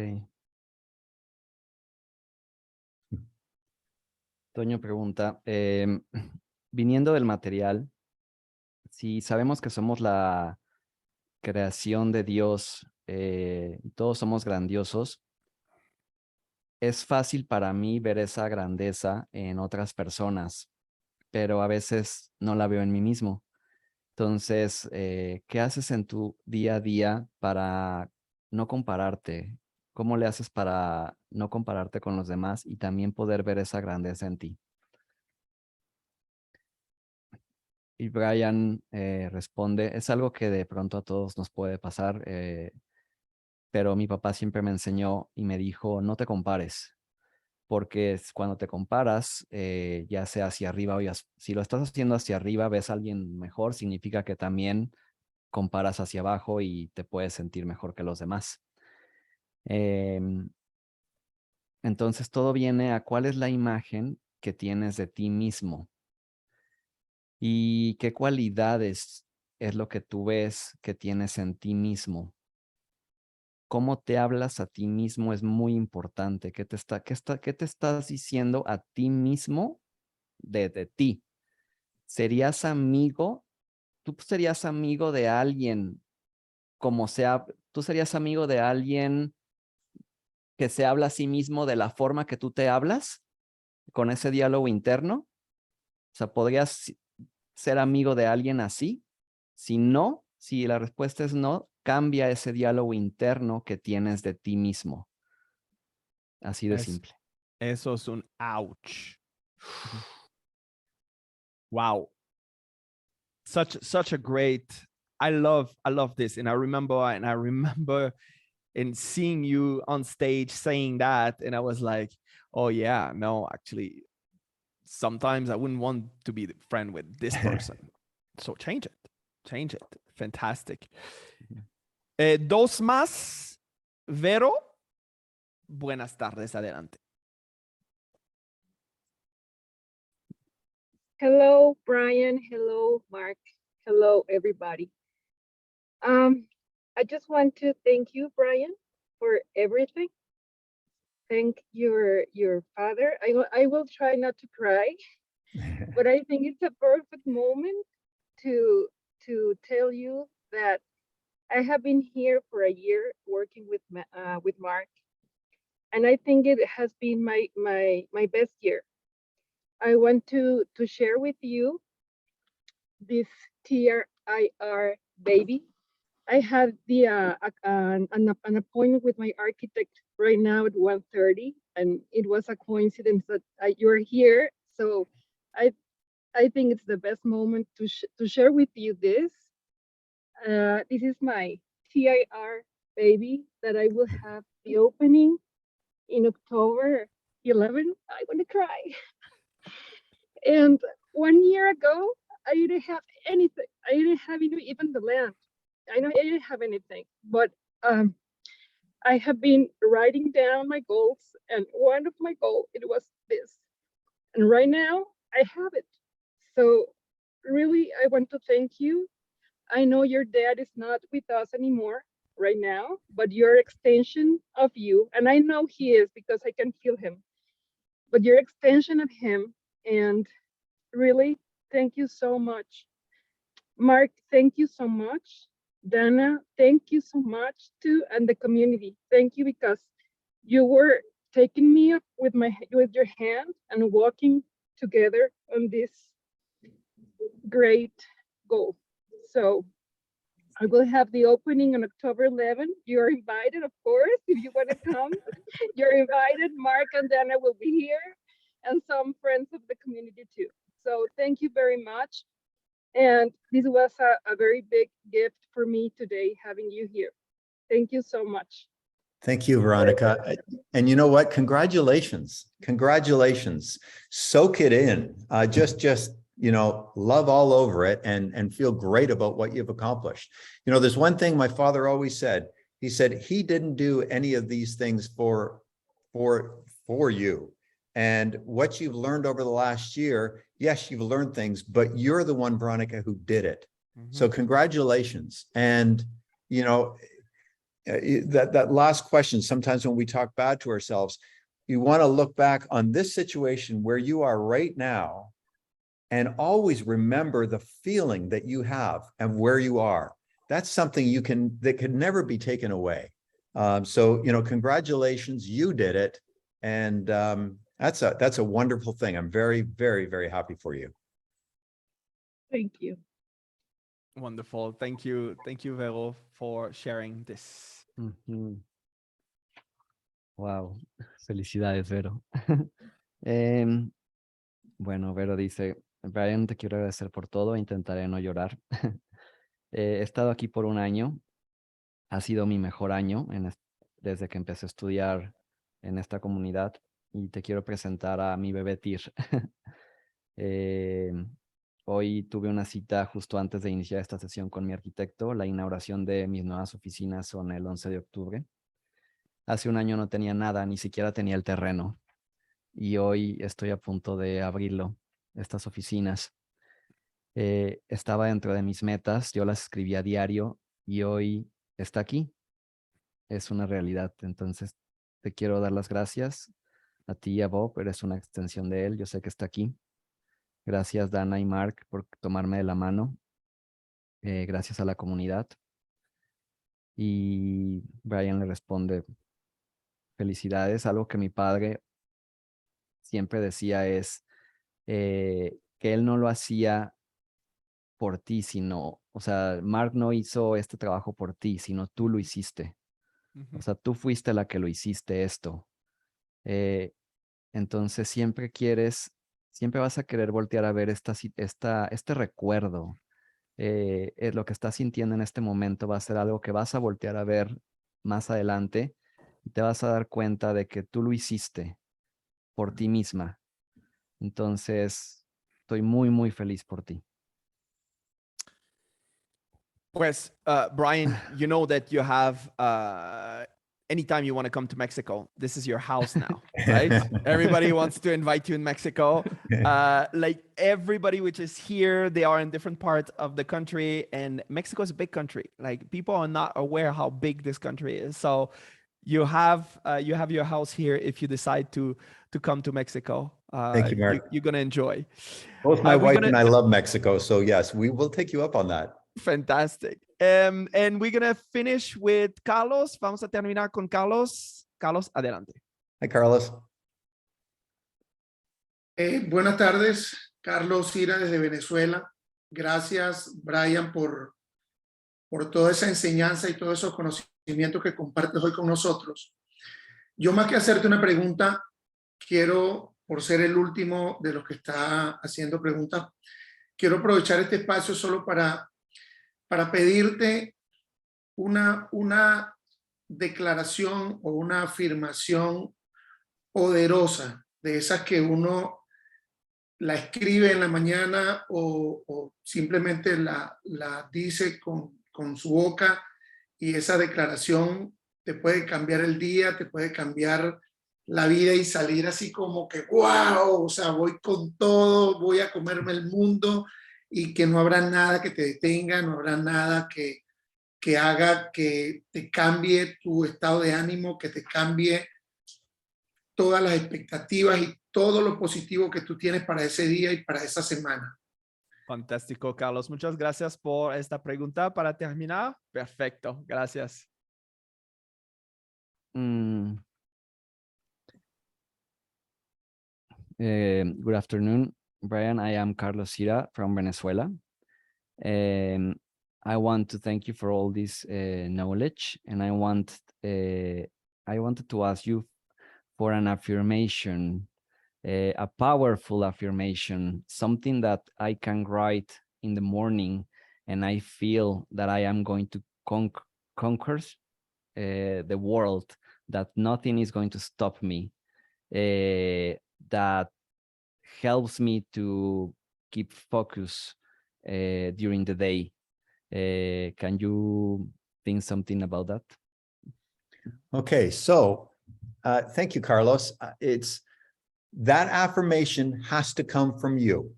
Toño pregunta, viniendo del material, si sabemos que somos la creación de Dios, y todos somos grandiosos, es fácil para mí ver esa grandeza en otras personas, pero a veces no la veo en mí mismo. Entonces, ¿qué haces en tu día a día para no compararte? ¿Cómo le haces para no compararte con los demás y también poder ver esa grandeza en ti? Y Brian responde, es algo que de pronto a todos nos puede pasar, pero mi papá siempre me enseñó y me dijo, no te compares, porque cuando te comparas, ya sea hacia arriba o si lo estás haciendo hacia arriba, ves a alguien mejor, significa que también comparas hacia abajo y te puedes sentir mejor que los demás. Entonces todo viene a cuál es la imagen que tienes de ti mismo y qué cualidades es lo que tú ves que tienes en ti mismo. Cómo te hablas a ti mismo es muy importante. ¿Qué te estás diciendo a ti mismo de ti? ¿Serías amigo? ¿Tú serías amigo de alguien como sea? ¿Tú serías amigo de alguien que se habla a sí mismo de la forma que tú te hablas? Con ese diálogo interno. O sea, ¿podrías ser amigo de alguien así? Si no, si la respuesta es no, cambia ese diálogo interno que tienes de ti mismo. Así de simple. Eso es un ouch. Wow. Such a great, I love this. And I remember in seeing you on stage saying that, and I was like, oh yeah, no, actually, sometimes I wouldn't want to be the friend with this person. So change it. Fantastic. Dos más. Vero, buenas tardes, adelante. Hello, Brian. Hello, Mark. Hello, everybody. I just want to thank you, Brian, for everything. Thank your father. I will try not to cry, but I think it's a perfect moment to tell you that I have been here for a year working with Mark, and I think it has been my best year. I want to share with you this TRIR baby. I had an appointment with my architect right now at 1:30, and it was a coincidence that you're here. So I think it's the best moment to share with you this. This is my TIR baby that I will have the opening in October 11. I want to cry. And 1 year ago, I didn't have anything. I didn't have even the land. I didn't have anything, but I have been writing down my goals, and one of my goals, it was this. And right now, I have it. So really, I want to thank you. I know your dad is not with us anymore right now, but your extension of you, and I know he is because I can feel him, but your extension of him, and really, thank you so much. Mark, thank you so much. Dana, thank you so much too, and the community. Thank you because you were taking me up with your hand and walking together on this great goal. So I will have the opening on October 11. You're invited, of course, if you want to come. You're invited. Mark and Dana will be here, and some friends of the community too. So thank you very much. And this was a very big gift for me today, having you here. Thank you so much. Thank you, Veronica. And you know what? Congratulations. Congratulations. Soak it in. Just love all over it and feel great about what you've accomplished. You know, there's one thing my father always said. He said he didn't do any of these things for you. And what you've learned over the last year, yes, you've learned things, but you're the one, Veronica, who did it. Mm-hmm. So congratulations. And, you know, that last question, sometimes when we talk bad to ourselves, you want to look back on this situation where you are right now and always remember the feeling that you have and where you are. That's something that can never be taken away. So, you know, congratulations, you did it. And that's a wonderful thing. I'm very, very, very happy for you. Thank you. Wonderful. Thank you, Vero, for sharing this. Mm-hmm. Wow. Felicidades, Vero. Bueno, Vero dice, Brian, te quiero agradecer por todo. Intentaré no llorar. He estado aquí por un año. Ha sido mi mejor año desde que empecé a estudiar en esta comunidad. Y te quiero presentar a mi bebé Tir. Hoy tuve una cita justo antes de iniciar esta sesión con mi arquitecto. La inauguración de mis nuevas oficinas son el 11 de octubre. Hace un año no tenía nada, ni siquiera tenía el terreno. Y hoy estoy a punto de abrirlo, estas oficinas. Estaba dentro de mis metas, yo las escribí a diario y hoy está aquí. Es una realidad. Entonces, te quiero dar las gracias a ti y a Bob. Eres una extensión de él. Yo sé que está aquí. Gracias, Dana y Marc, por tomarme de la mano. Gracias a la comunidad. Y Brian le responde, felicidades. Algo que mi padre siempre decía es que él no lo hacía por ti, sino, o sea, Marc no hizo este trabajo por ti, sino tú lo hiciste. O sea, tú fuiste la que lo hiciste esto. Entonces siempre vas a querer voltear a ver este recuerdo. Lo que estás sintiendo en este momento va a ser algo que vas a voltear a ver más adelante y te vas a dar cuenta de que tú lo hiciste por ti misma. Entonces, estoy muy, muy feliz por ti. Pues, Brian, you know that you have, anytime you want to come to Mexico, this is your house now, right? Everybody wants to invite you in Mexico. Like everybody which is here, they are in different parts of the country, and Mexico is a big country. Like people are not aware how big this country is. So you have your house here if you decide to come to Mexico. Thank you, Marc. You're gonna enjoy. Both my wife and I love Mexico, so yes, we will take you up on that. Fantastic. And we're gonna finish with Carlos. Vamos a terminar con Carlos. Carlos, adelante. Hi, Carlos. Buenas tardes, Carlos Ira desde Venezuela. Gracias, Brian, por toda esa enseñanza y todos esos conocimientos que compartes hoy con nosotros. Yo, más que hacerte una pregunta, quiero, por ser el último de los que está haciendo preguntas, quiero aprovechar este espacio solo para pedirte una declaración o una afirmación poderosa, de esas que uno la escribe en la mañana o simplemente la dice con su boca, y esa declaración te puede cambiar el día, te puede cambiar la vida y salir así como que wow, o sea, voy con todo, voy a comerme el mundo, y que no habrá nada que te detenga, no habrá nada que haga que te cambie tu estado de ánimo, que te cambie todas las expectativas y todo lo positivo que tú tienes para ese día y para esa semana. Fantástico, Carlos. Muchas gracias por esta pregunta. Para terminar, perfecto. Gracias. Good afternoon, Brian. I am Carlos Ira from Venezuela. I want to thank you for all this knowledge, and I wanted to ask you for an affirmation, a powerful affirmation, something that I can write in the morning, and I feel that I am going to conquer the world, that nothing is going to stop me, that helps me to keep focus during the day. Can you think something about that? Okay, so thank you, Carlos. It's that affirmation has to come from you.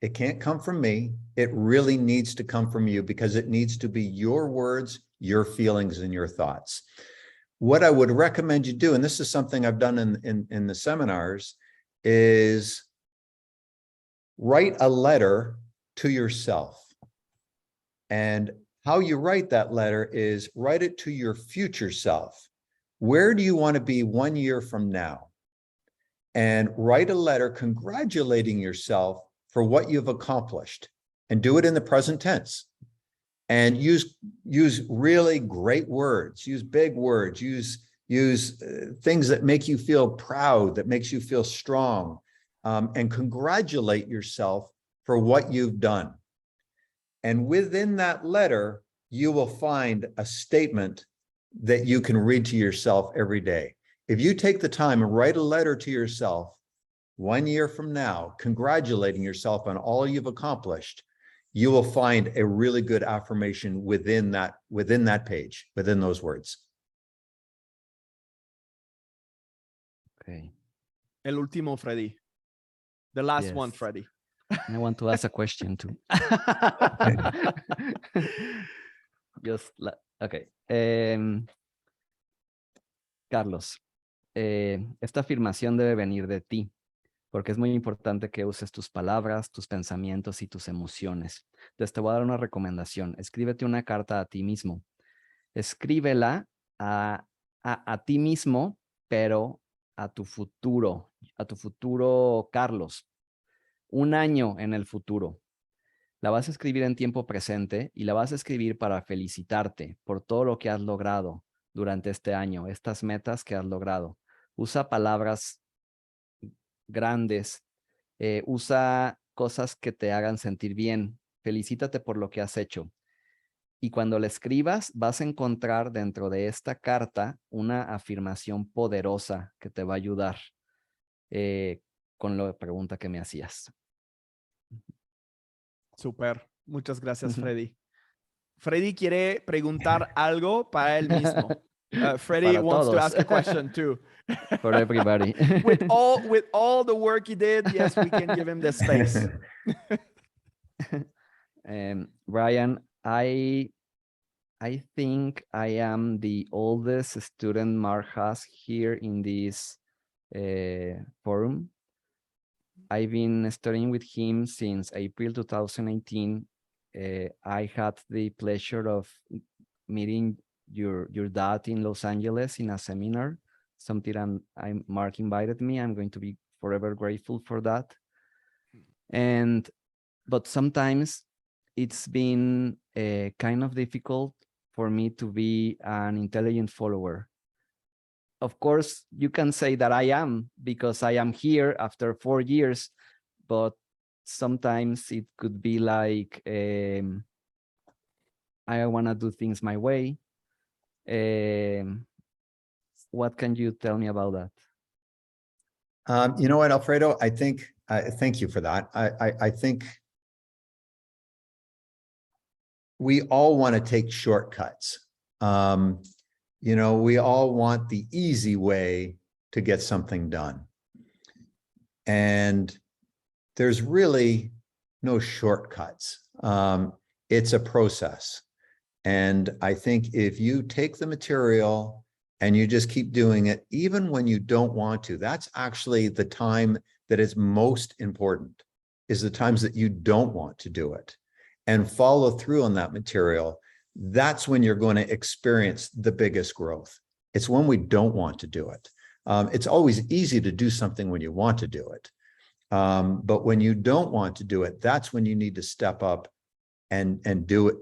It can't come from me. It really needs to come from you, because it needs to be your words, your feelings, and your thoughts. What I would recommend you do, and this is something I've done in the seminars, is write a letter to yourself. And how you write that letter is write it to your future self. Where do you want to be 1 year from now? And write a letter congratulating yourself for what you've accomplished, and do it in the present tense. And use really great words, use big words, use things that make you feel proud, that makes you feel strong, and congratulate yourself for what you've done. And within that letter, you will find a statement that you can read to yourself every day. If you take the time and write a letter to yourself 1 year from now, congratulating yourself on all you've accomplished, you will find a really good affirmation within that page, within those words. Okay. El último, Freddy. The last Yes. one, Freddy. I want to ask a question too. Okay. Carlos, esta afirmación debe venir de ti, porque es muy importante que uses tus palabras, tus pensamientos y tus emociones. Entonces te voy a dar una recomendación. Escríbete una carta a ti mismo. Escríbela a ti mismo, pero a tu futuro Carlos. 1 año en el futuro. La vas a escribir en tiempo presente y la vas a escribir para felicitarte por todo lo que has logrado durante este año, estas metas que has logrado. Usa palabras grandes, usa cosas que te hagan sentir bien. Felicítate por lo que has hecho. Y cuando la escribas, vas a encontrar dentro de esta carta una afirmación poderosa que te va a ayudar con la pregunta que me hacías. Super. Muchas gracias, Freddy. Freddy quiere preguntar algo para él mismo. Freddy Para wants to todos. ask a question too. For everybody. with all the work he did, yes, we can give him the space. Brian, I think I am the oldest student Marc has here in this forum. I've been studying with him since April 2018. I had the pleasure of meeting your dad in Los Angeles in a seminar, something Marc invited me. I'm going to be forever grateful for that. But sometimes it's been kind of difficult for me to be an intelligent follower. Of course, you can say that I am, because I am here after 4 years, but sometimes it could be like, I want to do things my way. What can you tell me about that? You know what, Alfredo, I think, thank you for that. I think we all want to take shortcuts. You know, we all want the easy way to get something done. And there's really no shortcuts. It's a process. And I think if you take the material and you just keep doing it, even when you don't want to, that's actually the time that is most important, is the times that you don't want to do it. And follow through on that material. That's when you're going to experience the biggest growth. It's when we don't want to do it. It's always easy to do something when you want to do it. But when you don't want to do it, that's when you need to step up and do it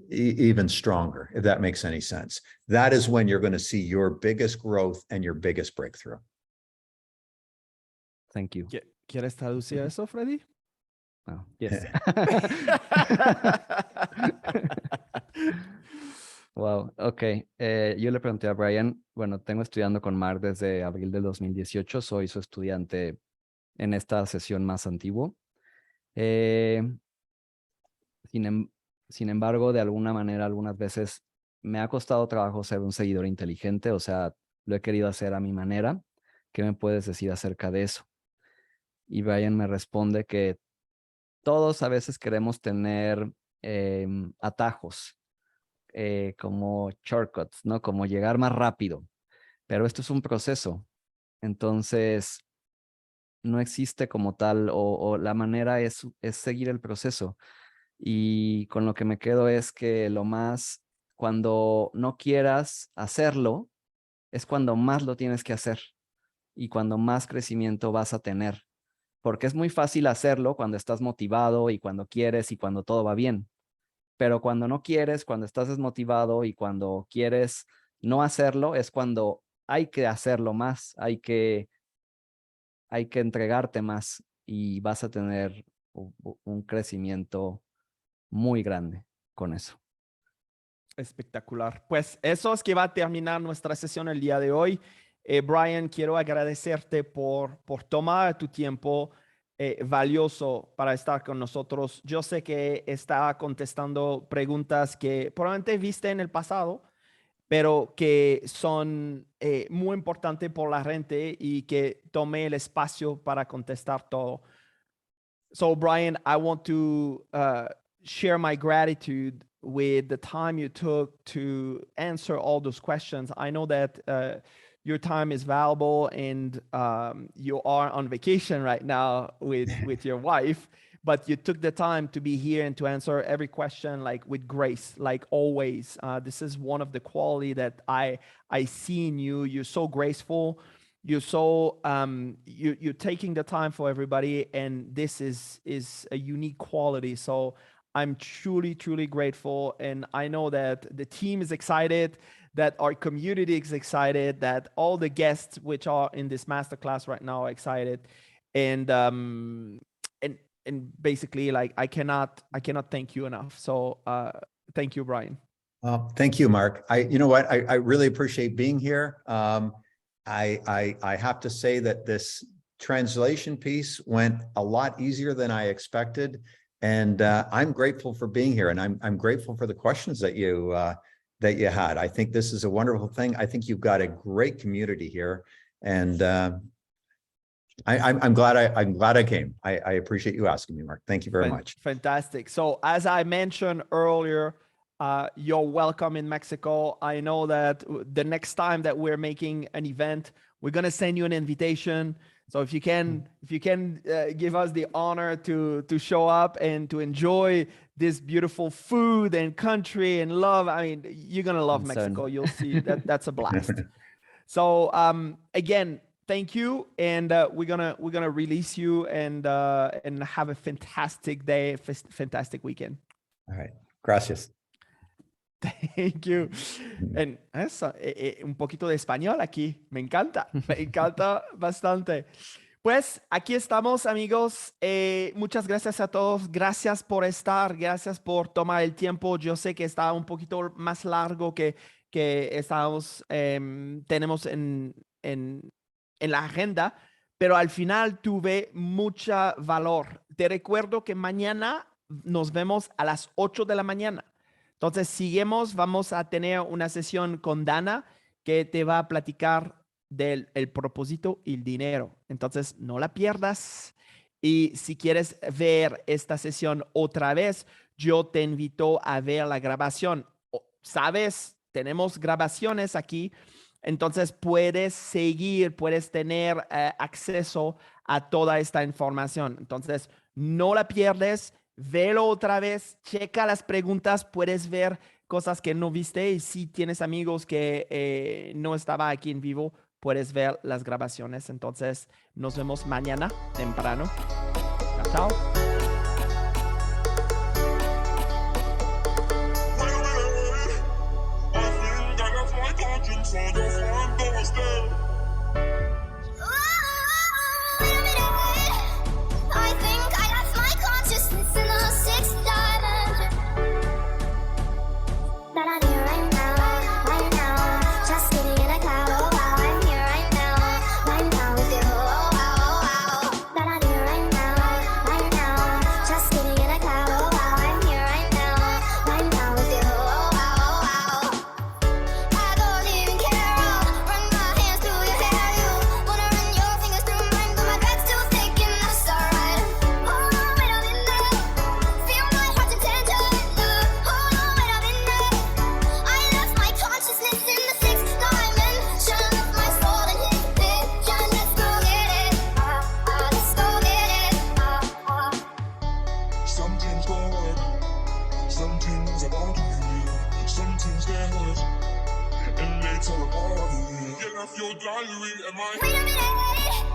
even stronger, if that makes any sense. That is when you're going to see your biggest growth and your biggest breakthrough. Thank you. ¿Quieres traducir eso, Freddy? Oh, yes. Wow, ok. Yo le pregunté a Brian, bueno, tengo estudiando con Marc desde abril del 2018, soy su estudiante en esta sesión más antiguo. Sin embargo, de alguna manera, algunas veces me ha costado trabajo ser un seguidor inteligente, o sea, lo he querido hacer a mi manera. ¿Qué me puedes decir acerca de eso? Y Brian me responde que todos a veces queremos tener atajos, como shortcuts, ¿no? Como llegar más rápido. Pero esto es un proceso. Entonces, no existe como tal, o la manera es seguir el proceso. Y con lo que me quedo es que cuando no quieras hacerlo, es cuando más lo tienes que hacer y cuando más crecimiento vas a tener. Porque es muy fácil hacerlo cuando estás motivado y cuando quieres y cuando todo va bien. Pero cuando no quieres, cuando estás desmotivado y cuando quieres no hacerlo, es cuando hay que hacerlo más, hay que entregarte más y vas a tener un crecimiento muy grande con eso. Espectacular. Pues eso es que va a terminar nuestra sesión el día de hoy. Brian, quiero agradecerte por tomar tu tiempo valioso para estar con nosotros. Yo sé que está contestando preguntas que probablemente viste en el pasado, pero que son muy importantes por la gente y que tomé el espacio para contestar todo. So, Brian, I want to share my gratitude with the time you took to answer all those questions. I know that your time is valuable and you are on vacation right now with your wife, but you took the time to be here and to answer every question like with grace, like always. This is one of the quality that I see in you. You're so graceful. You're so you're taking the time for everybody, and this is a unique quality. So I'm truly grateful, and I know that the team is excited, that our community is excited, that all the guests which are in this masterclass right now are excited, and basically, like I cannot thank you enough. So thank you, Brian. Thank you, Marc. You know what? I really appreciate being here. I have to say that this translation piece went a lot easier than I expected, and I'm grateful for being here, and I'm grateful for the questions that you had. I think this is a wonderful thing. I think you've got a great community here, and I'm glad I came. I appreciate you asking me, Marc. Thank you very much. Fantastic. So as I mentioned earlier, you're welcome in Mexico. I know that the next time that we're making an event, we're going to send you an invitation. So if you can give us the honor to show up and to enjoy this beautiful food and country and love, I mean, you're going to love Mexico. You'll see that's a blast. So again, thank you. And we're gonna release you and have a fantastic day, fantastic weekend. All right. Gracias. Thank you. And eso, un poquito de español aquí. Me encanta bastante. Pues aquí estamos, amigos. Muchas gracias a todos. Gracias por estar. Gracias por tomar el tiempo. Yo sé que está un poquito más largo que tenemos en la agenda, pero al final tuve mucho valor. Te recuerdo que mañana nos vemos a las 8 de la mañana. Entonces, vamos a tener una sesión con Dana que te va a platicar del propósito y el dinero. Entonces, no la pierdas. Y si quieres ver esta sesión otra vez, yo te invito a ver la grabación. ¿Sabes? Tenemos grabaciones aquí. Entonces, puedes tener acceso a toda esta información. Entonces, no la pierdes. Velo otra vez, checa las preguntas, puedes ver cosas que no viste, y si tienes amigos que no estaban aquí en vivo, puedes ver las grabaciones. Entonces, nos vemos mañana temprano. Chao. Wait a minute.